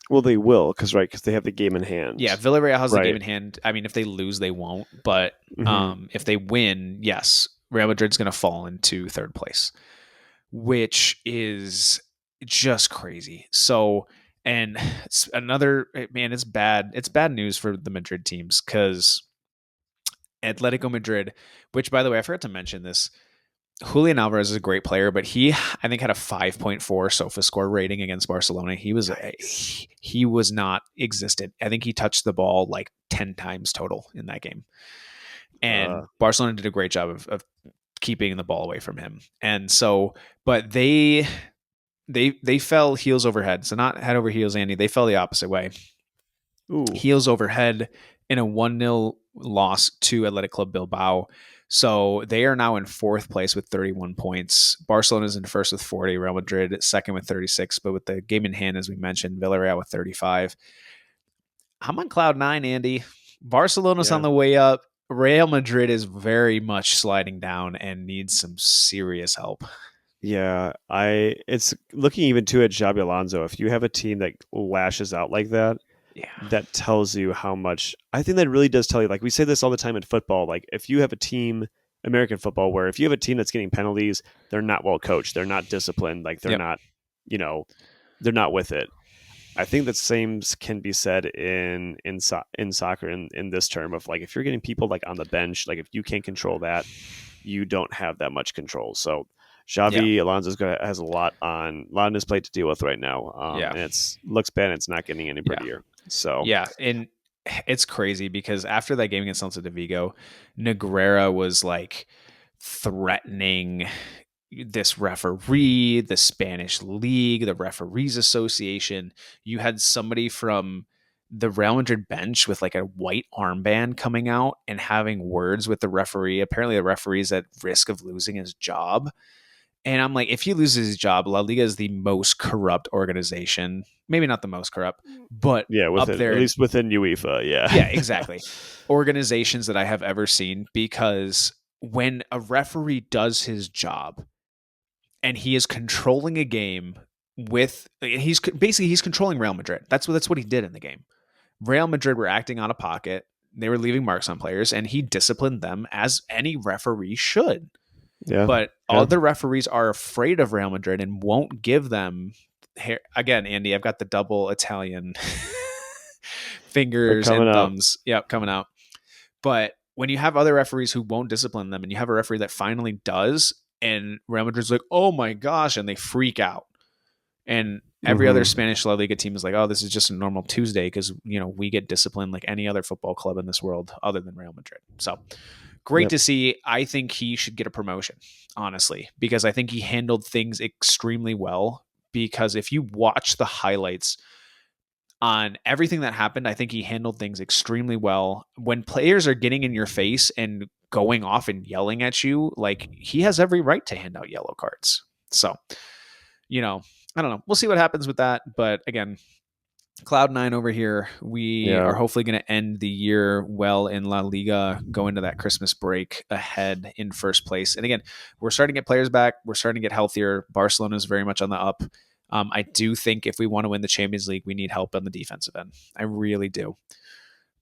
S2: Well, they will because they have the game in hand.
S1: Yeah, Villarreal has the game
S2: Right.
S1: in hand. I mean, if they lose, they won't. But
S2: Mm-hmm.
S1: if they win, yes, Real Madrid's going to fall into third place, which is just crazy. So, and it's it's bad. It's bad news for the Madrid teams because Atletico Madrid, which by the way, I forgot to mention this. Julian Alvarez is a great player, but I think, had a 5.4 SOFA score rating against Barcelona.
S2: Nice.
S1: He was not existent. I think he touched the ball like 10 times total in that game. And Barcelona did a great job of keeping the ball away from him. And so, but they fell heels over head. So not head over heels, Andy. They fell the opposite way.
S2: Ooh.
S1: Heels over head in a 1-0 loss to Athletic Club Bilbao. So they are now in fourth place with 31 points. Barcelona's in first with 40. Real Madrid second with 36. But with the game in hand, as we mentioned, Villarreal with 35. I'm on cloud 9, Andy. Barcelona's on
S2: Yeah.
S1: the way up. Real Madrid is very much sliding down and needs some serious help.
S2: Yeah, it's looking even too at Xabi Alonso. If you have a team that lashes out like that,
S1: Yeah.
S2: that tells you how much. I think that really does tell you. Like we say this all the time in football. Like if you have a team, American football, where if you have a team that's getting penalties, they're not well coached. They're not disciplined. Like they're
S1: Yep.
S2: not, they're not with it. I think the same can be said in soccer in this term of like if you're getting people like on the bench, like if you can't control that, you don't have that much control. So Xavi Alonso has a lot on his plate to deal with right now, and it's looks bad. And it's not getting any prettier. So
S1: yeah, and it's crazy because after that game against Celta de Vigo, Negreira was like threatening this referee, the Spanish league, the referees association. You had somebody from the Real Madrid bench with like a white armband coming out and having words with the referee. Apparently, the referee's at risk of losing his job. And I'm like, if he loses his job, La Liga is the most corrupt organization. Maybe not the most corrupt, but
S2: Yeah,
S1: up
S2: within,
S1: there.
S2: at least within UEFA. Yeah.
S1: Yeah, exactly. Organizations that I have ever seen, because when a referee does his job and he is controlling a game he's controlling Real Madrid. That's what he did in the game. Real Madrid were acting out of pocket. They were leaving marks on players, and he disciplined them as any referee should.
S2: Yeah.
S1: But other referees are afraid of Real Madrid and won't give them again, Andy, I've got the double Italian fingers and thumbs. Yep, coming out. But when you have other referees who won't discipline them and you have a referee that finally does, and Real Madrid's like, oh my gosh, and they freak out. And every other Spanish La Liga team is like, oh, this is just a normal Tuesday because, we get disciplined like any other football club in this world other than Real Madrid. So great to see. I think he should get a promotion, honestly, because I think he handled things extremely well. Because if you watch the highlights on everything that happened, I think he handled things extremely well. When players are getting in your face and going off and yelling at you, like, he has every right to hand out yellow cards. So, I don't know. We'll see what happens with that. But again, Cloud9 over here, we are hopefully going to end the year well in La Liga, go into that Christmas break ahead in first place. And again, we're starting to get players back. We're starting to get healthier. Barcelona is very much on the up. I do think if we want to win the Champions League, we need help on the defensive end. I really do.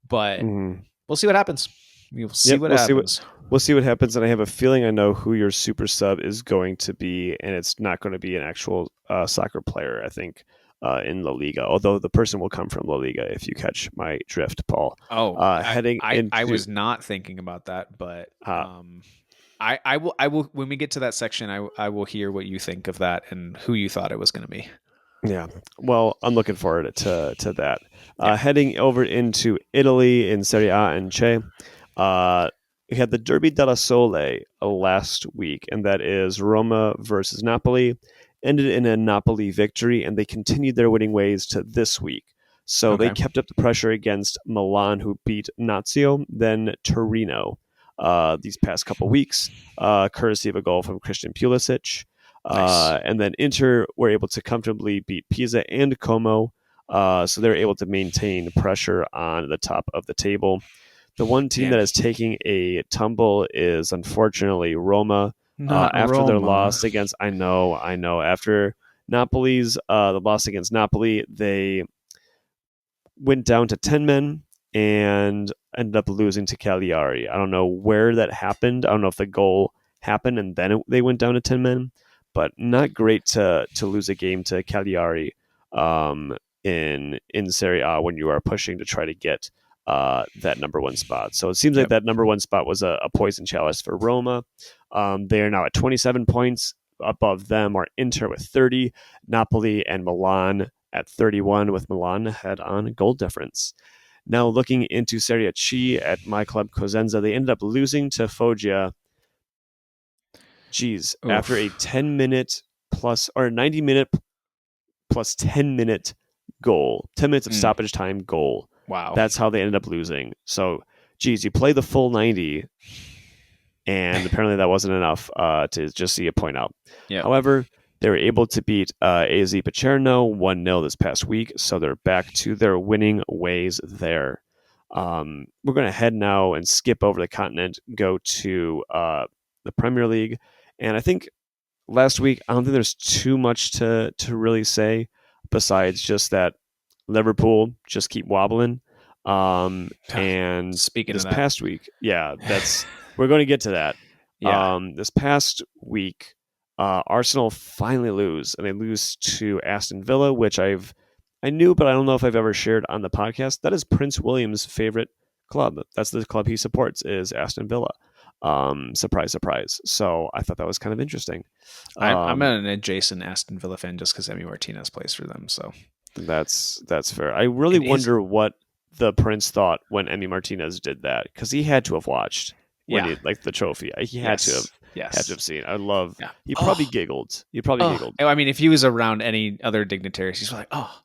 S1: But we'll see what happens. We'll see what happens.
S2: We'll see what happens. And I have a feeling I know who your super sub is going to be, and it's not going to be an actual soccer player, I think, in La Liga. Although the person will come from La Liga, if you catch my drift, Paul.
S1: Oh, I was not thinking about that, but I will when we get to that section, I will hear what you think of that and who you thought it was going to be.
S2: Yeah, well, I'm looking forward to that. Heading over into Italy in Serie A and Che, we had the Derby della Sole last week, and that is Roma versus Napoli. Ended in a Napoli victory, and they continued their winning ways to this week. So they kept up the pressure against Milan, who beat Lazio, then Torino these past couple weeks, courtesy of a goal from Christian Pulisic. Nice. And then Inter were able to comfortably beat Pisa and Como, so they're able to maintain pressure on the top of the table. The one team that is taking a tumble is, unfortunately, Roma. After their loss against, I know, after Napoli's the loss against Napoli, they went down to 10 men and ended up losing to Cagliari. I don't know where that happened. I don't know if the goal happened and then they went down to 10 men, but not great to lose a game to Cagliari in Serie A when you are pushing to try to get that number one spot. So it seems like that number one spot was a poison chalice for Roma. They are now at 27 points. Above them are Inter with 30, Napoli and Milan at 31, with Milan ahead on goal difference. Now looking into Serie C at my club Cosenza, they ended up losing to Foggia. After a 10-minute plus or 90-minute plus 10-minute goal, 10 minutes of stoppage time goal.
S1: Wow.
S2: That's how they ended up losing. So, you play the full 90, and apparently that wasn't enough to just see a point out.
S1: Yep.
S2: However, they were able to beat AZ Pacerno 1-0 this past week, so they're back to their winning ways there. We're going to head now and skip over the continent, go to the Premier League. And I think last week, I don't think there's too much to really say besides just that Liverpool just keep wobbling. And
S1: speaking
S2: this
S1: of that,
S2: past week, we're going to get to that. This past week, Arsenal finally lose, and they lose to Aston Villa, which I knew, but I don't know if I've ever shared on the podcast. That is Prince William's favorite club. That's the club he supports, is Aston Villa. Surprise, surprise. So I thought that was kind of interesting.
S1: I'm an adjacent Aston Villa fan just because Emi Martinez plays for them. So
S2: that's fair. I really wonder what the Prince thought when Emi Martinez did that, because he had to have watched when he, like, the trophy. He had to have seen. I love. Yeah. He probably giggled. He probably giggled.
S1: I mean, if he was around any other dignitaries, he's like, "Oh,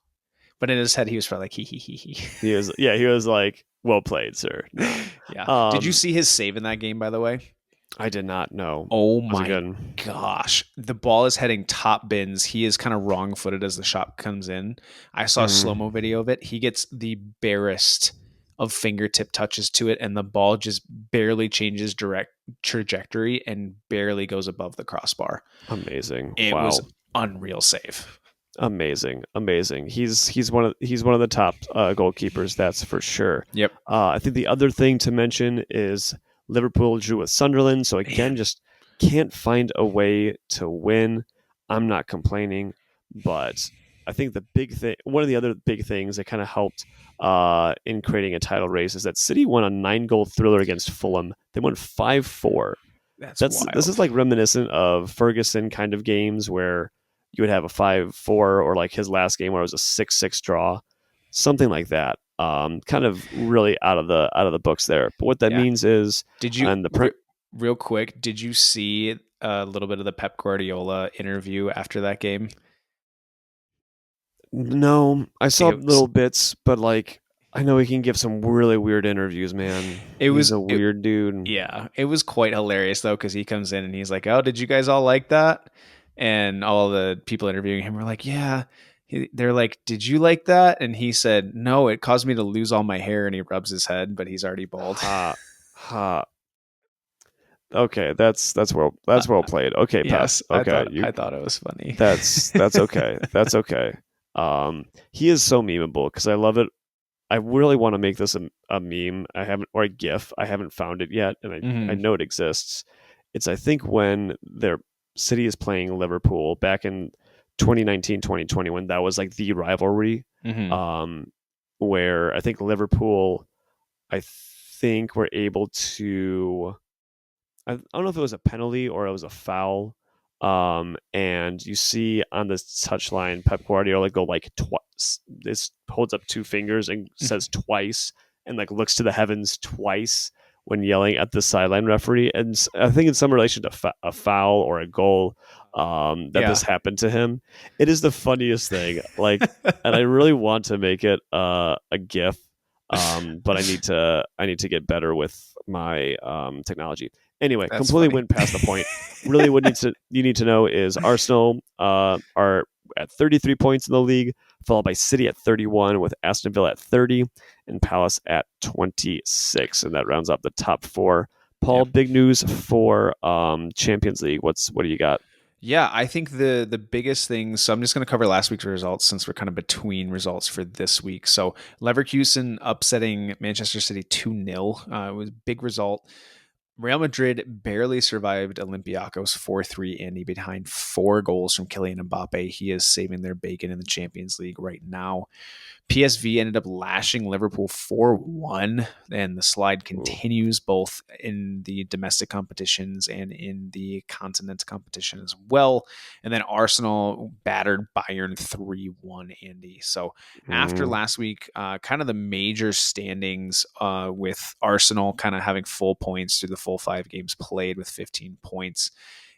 S1: But in his head, he was probably like, hee hee hee hee.
S2: He was like, well played, sir. No.
S1: Yeah. Did you see his save in that game, by the way?
S2: I did not know.
S1: Oh
S2: Was it
S1: my
S2: good?
S1: gosh. The ball is heading top bins. He is kind of wrong footed as the shot comes in. I saw a slow mo
S2: Mm,
S1: video of it. He gets the barest of fingertip touches to it, and the ball just barely changes direct trajectory and barely goes above the crossbar.
S2: amazing.
S1: It was
S2: Wow.
S1: unreal save.
S2: Amazing. He's one of the top goalkeepers, that's for sure.
S1: Yep.
S2: I think the other thing to mention is Liverpool drew with Sunderland, so again,
S1: Man.
S2: just can't find a way to win. I'm not complaining, but I think the big thing, one of the other big things that kind of helped in creating a title race is that City won a 9-goal thriller against Fulham. They won 5-4.
S1: That's
S2: This is
S1: wild.
S2: like reminiscent of Ferguson kind of games where you would have a 5-4 or like his last game where it was a 6-6 draw, something like that. Kind of really out of the books there. But what that
S1: Yeah.
S2: means is,
S1: Did you
S2: and
S1: real quick, did you see a little bit of the Pep Guardiola interview after that game?
S2: no, I saw
S1: It was
S2: little bits, but like I know he can give some really weird interviews, man.
S1: it
S2: He's
S1: was
S2: a
S1: it,
S2: weird dude.
S1: yeah, it was quite hilarious though, because he comes in and he's like, "Oh, did you guys all like that?" And all the people interviewing him were like, "Yeah." They're like, "Did you like that?" And he said, "No, it caused me to lose all my hair." And he rubs his head, but he's already bald.
S2: Ha ha. Okay,
S1: Uh,
S2: that's well played. Okay,
S1: yes,
S2: pass. Okay, you
S1: I thought it was funny.
S2: that's okay. That's okay. He is so memeable because I love it. I really want to make this a meme. I haven't or a GIF. I haven't found it yet, and I
S1: Hmm.
S2: know it exists. It's I think when their city is playing Liverpool back in 2019, 2020, when that was like the rivalry.
S1: Hmm.
S2: Um, where I think Liverpool, I think were able to I don't know if it was a penalty or it was a foul. And you see on this touchline, Pep Guardiola go like twice. This holds up two fingers and says twice, and like looks to the heavens twice when yelling at the sideline referee. And I think in some relation to a foul or a goal, that
S1: Yeah.
S2: this happened to him. It is the funniest thing. Like, and I really want to make it a GIF. But I need to get better with my technology. Anyway,
S1: That's
S2: completely
S1: funny.
S2: went past the point. Really, what needs to you need to know is Arsenal are at 33 points in the league, followed by City at 31, with Aston Villa at 30, and Palace at 26, and that rounds up the top four.
S1: Yeah.
S2: Paul, big news for Champions League. What do you got?
S1: Yeah, I think the biggest thing. So I'm just going to cover last week's results since we're kind of between results for this week. So Leverkusen upsetting Manchester City 2-0. It was a big result. Real Madrid barely survived Olympiacos 4-3, Andy, behind 4 goals from Kylian Mbappe. He is saving their bacon in the Champions League right now. PSV ended up lashing Liverpool 4-1, and the slide
S2: Ooh.
S1: continues both in the domestic competitions and in the continent competition as well. And then Arsenal battered Bayern 3-1, Andy. So after
S2: Mm.
S1: last week, kind of the major standings with Arsenal kind of having full points through the full 5 games played with 15 points.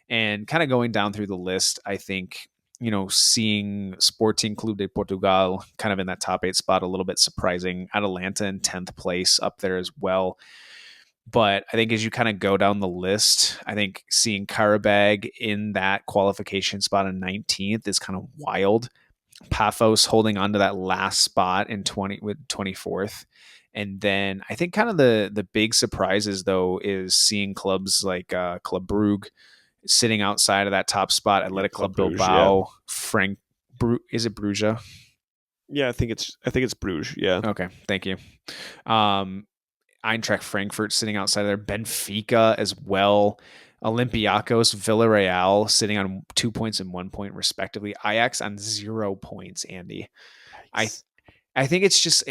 S1: And kind of going down through the list, I think seeing Sporting Clube de Portugal kind of in that top 8 spot, a little bit surprising. Atalanta in 10th place up there as well. But I think as you kind of go down the list, I think seeing Karabag in that qualification spot in 19th is kind of wild. Paphos holding on to that last spot in 20 with 24th. And then I think kind of the big surprises though is seeing clubs like Club Brugge sitting outside of that top spot.
S2: Yeah,
S1: Athletic
S2: Club
S1: Club
S2: Bruges. Yeah,
S1: Bilbao, is it Bruges?
S2: yeah. I think it's Bruges. Yeah.
S1: Okay, thank you. Um, Eintracht Frankfurt sitting outside there. Benfica as well. Olympiacos, Villarreal sitting on 2 points and 1 point respectively. Ajax on 0 points. Andy, I
S2: Yikes.
S1: I think it's just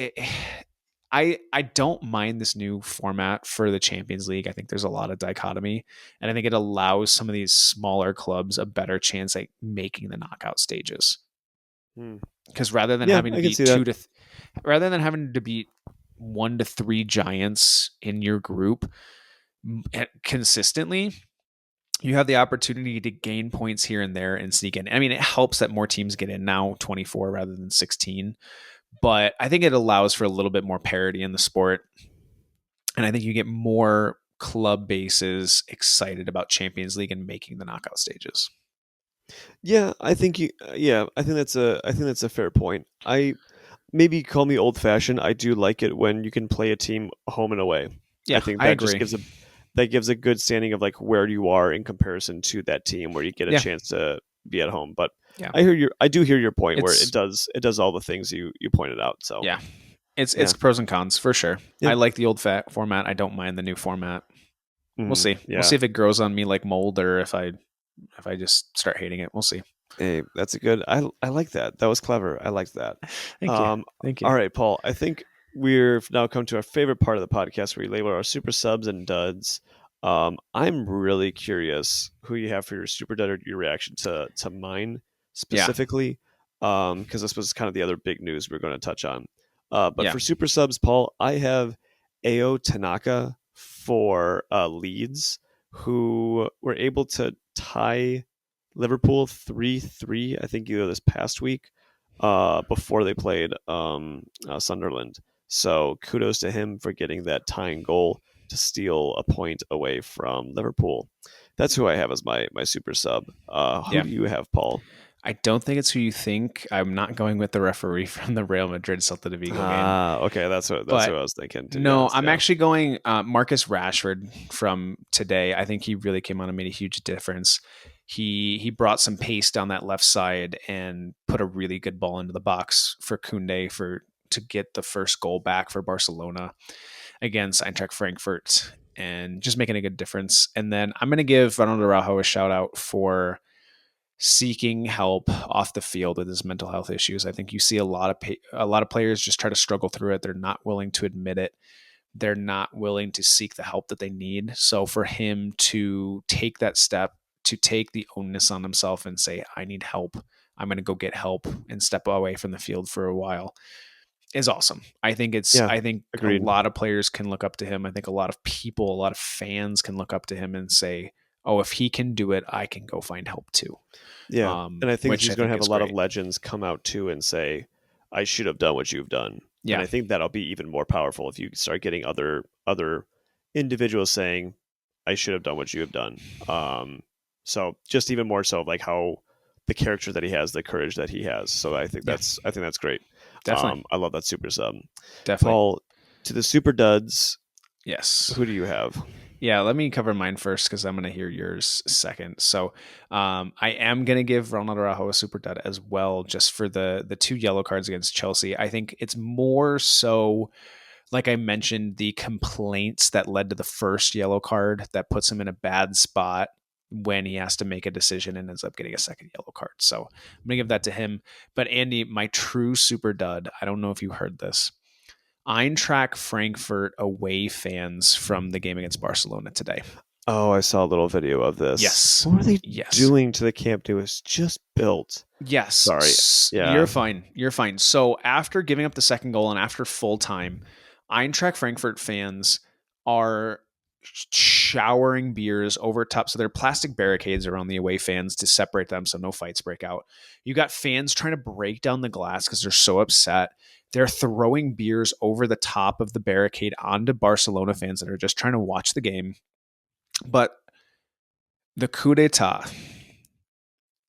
S1: I don't mind this new format for the Champions League. I think there's a lot of dichotomy, and I think it allows some of these smaller clubs a better chance at making the knockout stages.
S2: Hmm.
S1: Because rather than
S2: Yeah,
S1: having to
S2: I can
S1: beat
S2: see that.
S1: rather than having to beat 1 to 3 giants in your group consistently, you have the opportunity to gain points here and there and sneak in. I mean, it helps that more teams get in now, 24 rather than 16. but I think it allows for a little bit more parity in the sport. And I think you get more club bases excited about Champions League and making the knockout stages.
S2: Yeah, I think you. Yeah, I think that's a fair point. I maybe call me old fashioned. I do like it when you can play a team home and away. I
S1: Yeah,
S2: think
S1: I
S2: that just
S1: agree.
S2: gives a good standing of like where you are in comparison to that team where you get a
S1: Yeah,
S2: chance to be at home. But
S1: yeah.
S2: I do hear your point where
S1: It's
S2: it does all the things you pointed out. So
S1: yeah, it's
S2: yeah,
S1: pros and cons for sure. I
S2: yeah,
S1: like the old fat format. I don't mind the new format. We'll see. We'll
S2: yeah.
S1: see if it grows on me like mold or if I just start hating it. We'll see.
S2: Hey, that's a good. I like that. That was clever. I liked that.
S1: Thank you.
S2: Um,
S1: Thank you.
S2: all right, Paul. I think we've now come to our favorite part of the podcast where we label our super subs and duds. I'm really curious who you have for your super dud or your reaction to mine
S1: Yeah.
S2: specifically, because this was kind of the other big news we're going to touch on. But
S1: Yeah.
S2: for super subs, Paul, I have Ao Tanaka for Leeds, who were able to tie Liverpool 3-3, I think either this past week, before they played Sunderland. So kudos to him for getting that tying goal to steal a point away from Liverpool. That's who I have as my super sub. Who
S1: Yeah.
S2: do you have, Paul?
S1: I don't think it's who you think. I'm not going with the referee from the Real Madrid Celta de Vigo game.
S2: Okay, that's what
S1: But
S2: I was thinking. To be
S1: no,
S2: honest,
S1: I'm
S2: yeah,
S1: actually going Marcus Rashford from today. I think he really came on and made a huge difference. He brought some pace down that left side and put a really good ball into the box for Koundé to get the first goal back for Barcelona against Eintracht Frankfurt and just making a good difference. And then I'm going to give Ronald Araujo a shout out for seeking help off the field with his mental health issues. I think you see a lot of players just try to struggle through it. They're not willing to admit it. They're not willing to seek the help that they need. So for him to take that step, to take the onus on himself and say, I need help, I'm going to go get help and step away from the field for a while is awesome.
S2: yeah,
S1: I think a
S2: agreed.
S1: lot of players can look up to him. I think a lot of people, a lot of fans can look up to him and say, oh, if he can do it, I can go find help too.
S2: Yeah, and I think
S1: Which
S2: he's
S1: I
S2: going to
S1: think
S2: have a
S1: is
S2: lot of
S1: great.
S2: legends come out too and say, "I should have done what you've done." And
S1: Yeah.
S2: I think that'll be even more powerful if you start getting other individuals saying, "I should have done what you have done." So just even more so, like how the character that he has, the courage that he has. So
S1: Yeah.
S2: I think that's great.
S1: Definitely.
S2: I love that super sub,
S1: Definitely.
S2: Paul. To the super duds,
S1: Yes.
S2: who do you have?
S1: Yeah, let me cover mine first because I'm going to hear yours second. So, I am going to give Ronald Araujo a super dud as well, just for the two yellow cards against Chelsea. I think it's more so, like I mentioned, the complaints that led to the first yellow card that puts him in a bad spot when he has to make a decision and ends up getting a second yellow card. So I'm going to give that to him. But Andy, my true super dud, I don't know if you heard this. Eintracht Frankfurt away fans from the game against Barcelona today.
S2: Oh, I saw a little video of this.
S1: Yes.
S2: What are they
S1: Yes.
S2: doing to the Camp Nou? It's just built. Sorry.
S1: Yes.
S2: Yeah.
S1: You're fine. You're fine. So after giving up the second goal and after full time, Eintracht Frankfurt fans are showering beers over top. So there are plastic barricades around the away fans to separate them so no fights break out. You got fans trying to break down the glass because they're so upset. They're throwing beers over the top of the barricade onto Barcelona fans that are just trying to watch the game. But the coup d'etat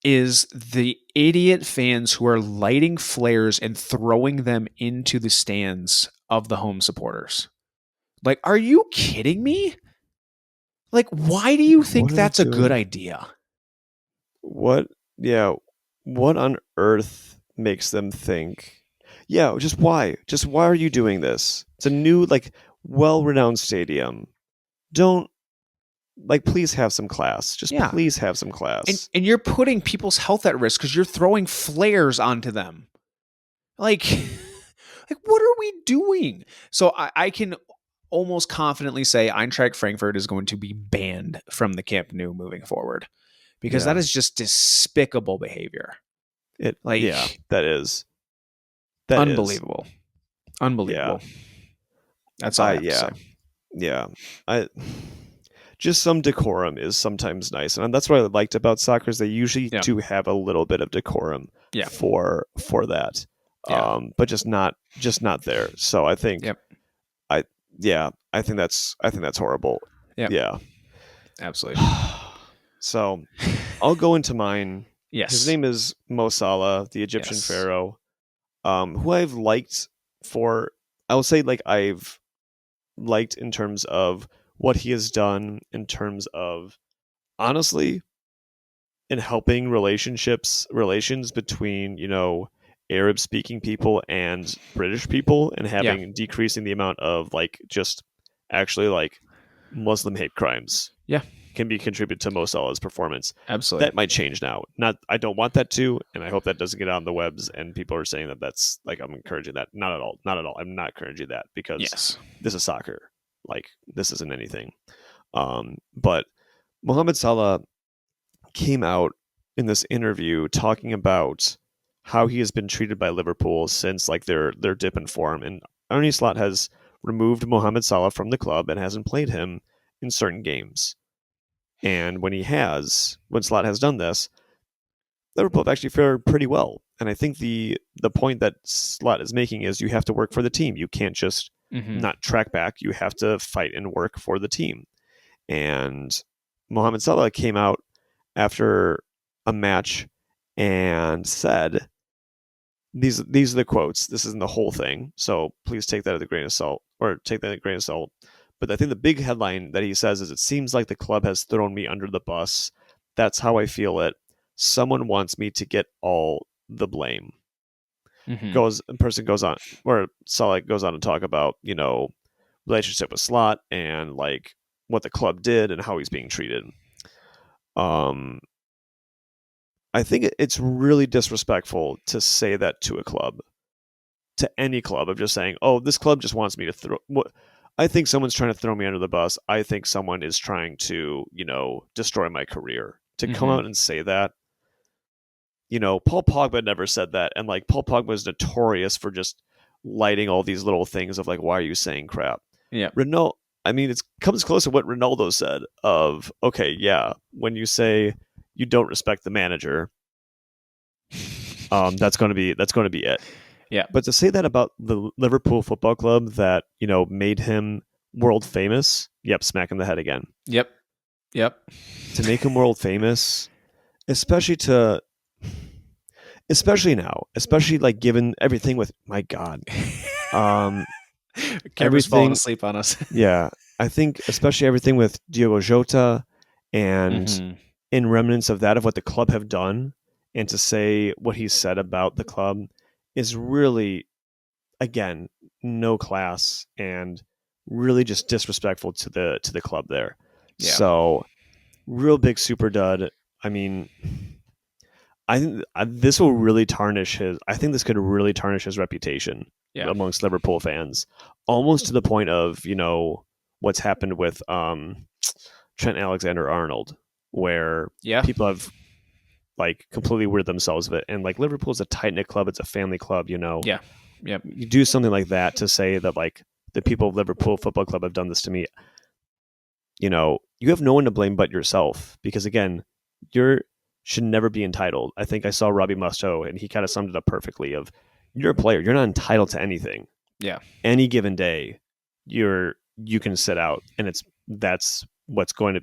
S1: is the idiot fans who are lighting flares and throwing them into the stands of the home supporters. Like, are you kidding me? Like, why do you think
S2: What are they
S1: that's a good
S2: doing?
S1: idea?
S2: What? Yeah. What on earth makes them think? Yeah. Just why? Just why are you doing this? It's a new, like, well-renowned stadium. Don't like. Please have some class. Just
S1: Yeah.
S2: please have some
S1: And
S2: class.
S1: and you're putting people's health at risk because you're throwing flares onto them. Like, like what are we doing? So I can almost confidently say Eintracht Frankfurt is going to be banned from the Camp Nou moving forward because that
S2: Yeah.
S1: is just despicable behavior.
S2: It. Yeah.
S1: Like,
S2: That is. That is.
S1: unbelievable.
S2: Yeah.
S1: Unbelievable. That's all I have to
S2: Yeah.
S1: say.
S2: Yeah. I just some decorum is sometimes nice, and that's what I liked about soccer is they usually
S1: Yeah.
S2: do have a little bit of decorum
S1: Yeah.
S2: for that.
S1: Yeah.
S2: but just not there. So I think
S1: Yep.
S2: I I think that's horrible.
S1: Yep.
S2: Yeah.
S1: Absolutely.
S2: So I'll go into mine. His
S1: Yes.
S2: name is Mo Salah, the Egyptian
S1: Yes.
S2: pharaoh, who I've liked for, I will say, like, I've liked in terms of what he has done, in terms of, honestly, in helping relations between, Arab speaking people and British people, and
S1: Yeah.
S2: having decreasing the amount of, like, just actually, like, Muslim hate crimes
S1: Yeah.
S2: can be contributed to Mo Salah's performance.
S1: Absolutely.
S2: That might change now. Not, I don't want that to, and I hope that doesn't get on the webs and people are saying that that's, like, I'm encouraging that. Not at all. Not at all. I'm not encouraging that, because
S1: Yes.
S2: this is soccer. Like, this isn't anything. But Mohamed Salah came out in this interview talking about how he has been treated by Liverpool since, like, their dip in form, and Arne Slot has removed Mohamed Salah from the club and hasn't played him in certain games. And when Slot has done this, Liverpool have actually fared pretty well. And I think the point that Slot is making is you have to work for the team. You can't just
S1: Mm-hmm.
S2: not track back. You have to fight and work for the team. And Mohamed Salah came out after a match and said, these are the quotes. This isn't the whole thing, so please take that with a grain of salt, or take that with a grain of salt. But I think the big headline that he says is, "It seems like the club has thrown me under the bus. That's how I feel it. Someone wants me to get all the blame."
S1: Mm-hmm.
S2: Person goes on, or Salah goes on to talk about, relationship with Slot, and, like, what the club did and how he's being treated. Um, I think it's really disrespectful to say that to a club, to any club, of just saying, "Oh, this club just wants me to throw." What, I think someone's trying to throw me under the bus. I think someone is trying to, destroy my career. To come
S1: Mm-hmm.
S2: out and say that, Paul Pogba never said that, and, like, Paul Pogba is notorious for just lighting all these little things of, like, why are you saying crap?
S1: Yeah.
S2: Ronaldo, I mean, it comes close to what Ronaldo said of, okay, yeah, when you say you don't respect the manager, that's going to be it.
S1: Yeah.
S2: But to say that about the Liverpool Football Club that, made him world famous, yep, smack in the head again.
S1: Yep. Yep.
S2: To make him world famous, especially now, especially, like, given everything with, my God,
S1: Camera's falling
S2: everything,
S1: asleep on us.
S2: yeah, I think especially everything with Diogo Jota, and
S1: Mm-hmm.
S2: in remnants of that, of what the club have done, and to say what he said about the club is really, again, no class, and really just disrespectful to the club there.
S1: Yeah.
S2: So, real big super dud. I mean, I think this will really tarnish his. I think this could really tarnish his reputation
S1: Yeah.
S2: amongst Liverpool fans, almost to the point of, what's happened with Trent Alexander-Arnold, where
S1: Yeah.
S2: people have, like, completely weirded themselves of it. And, like, Liverpool's a tight knit club; it's a family club.
S1: Yeah. Yep.
S2: You do something like that to say that, like, the people of Liverpool Football Club have done this to me. You have no one to blame but yourself, because, again, you should never be entitled. I think I saw Robbie Mustoe, and he kind of summed it up perfectly. Of, you're a player, you're not entitled to anything.
S1: Yeah.
S2: Any given day, you can sit out, and that's what it's going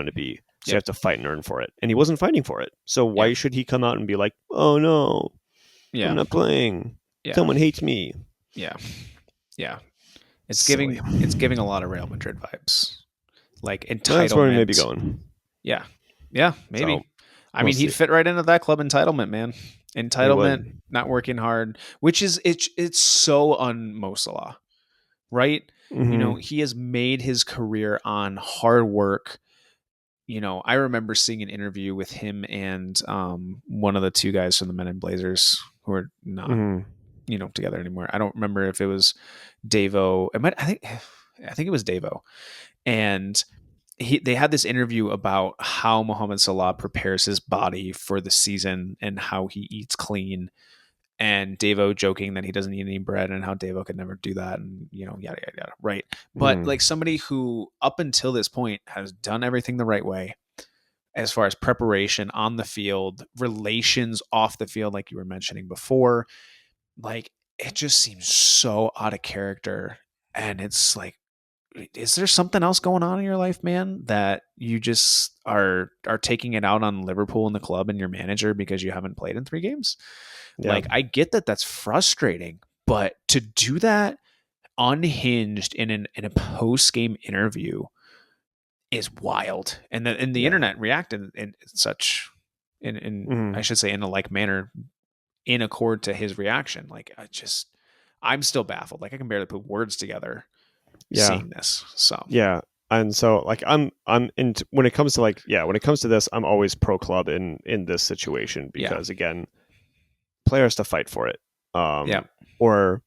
S2: to be. So you have to fight and earn for it. And he wasn't fighting for it. So why should he come out and be like, "Oh no, I'm
S1: Yeah.
S2: not playing.
S1: Yeah.
S2: Someone hates me."
S1: Yeah. Yeah. It's
S2: Silly.
S1: giving a lot of Real Madrid vibes. Like
S2: That's where we may be
S1: entitlement.
S2: going.
S1: Yeah. Yeah, maybe.
S2: So
S1: I
S2: we'll
S1: mean, he'd
S2: see.
S1: fit right into that club entitlement, man.
S2: He
S1: Entitlement,
S2: would.
S1: not working hard, which is it's so un Mo Salah, right?
S2: Mm-hmm.
S1: He has made his career on hard work. I remember seeing an interview with him and one of the two guys from the Men in Blazers who are not,
S2: Mm-hmm.
S1: together anymore. I don't remember if it was Davo. I think it was Davo. And they had this interview about how Mohamed Salah prepares his body for the season and how he eats clean, and Davo joking that he doesn't eat any bread and how Davo could never do that, and yada yada yada, right? But,
S2: Mm-hmm.
S1: like, somebody who up until this point has done everything the right way as far as preparation on the field, relations off the field, like you were mentioning before, like it just seems so out of character. And it's like, is there something else going on in your life, man, that you just are taking it out on Liverpool and the club and your manager because you haven't played in 3 games?
S2: Yeah.
S1: Like, I get that that's frustrating, but to do that unhinged in a post game interview is wild. And the
S2: Yeah.
S1: internet reacted in such in I
S2: Mhm.
S1: should say in a like manner in accord to his reaction. Like, I'm still baffled. Like, I can barely put words together
S2: Yeah.
S1: seeing this. So
S2: Yeah. And so like I'm in when it comes to like yeah, when it comes to this, I'm always pro club in this situation
S1: yeah,
S2: because again, player has to fight for it.
S1: yeah,
S2: Or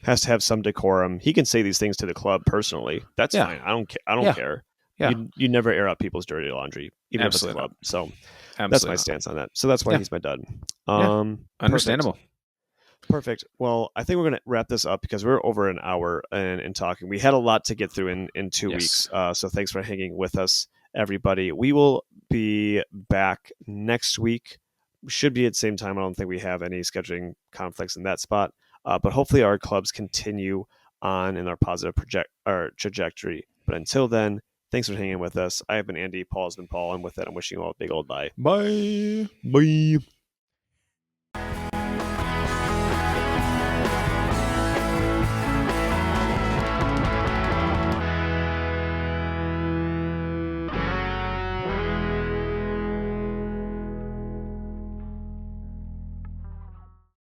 S2: has to have some decorum. He can say these things to the club personally. That's
S1: yeah,
S2: fine. I don't
S1: yeah,
S2: care.
S1: yeah.
S2: You never air out people's dirty laundry, even if it's a
S1: Absolutely
S2: club.
S1: not.
S2: So that's my
S1: Absolutely not.
S2: stance on that. So that's why
S1: Yeah,
S2: he's my dud.
S1: yeah.
S2: Perfect.
S1: Understandable.
S2: Perfect. Well, I think we're going to wrap this up because we're over an hour and talking. We had a lot to get through in 2 weeks.
S1: Yes.
S2: So thanks for hanging with us, everybody. We will be back next week. We should be at the same time. I don't think we have any scheduling conflicts in that spot. But hopefully our clubs continue on in our positive our trajectory. But until then, thanks for hanging with us. I have been Andy. Paul has been Paul. And with that, I'm wishing you all a big old bye.
S1: Bye.
S2: Bye.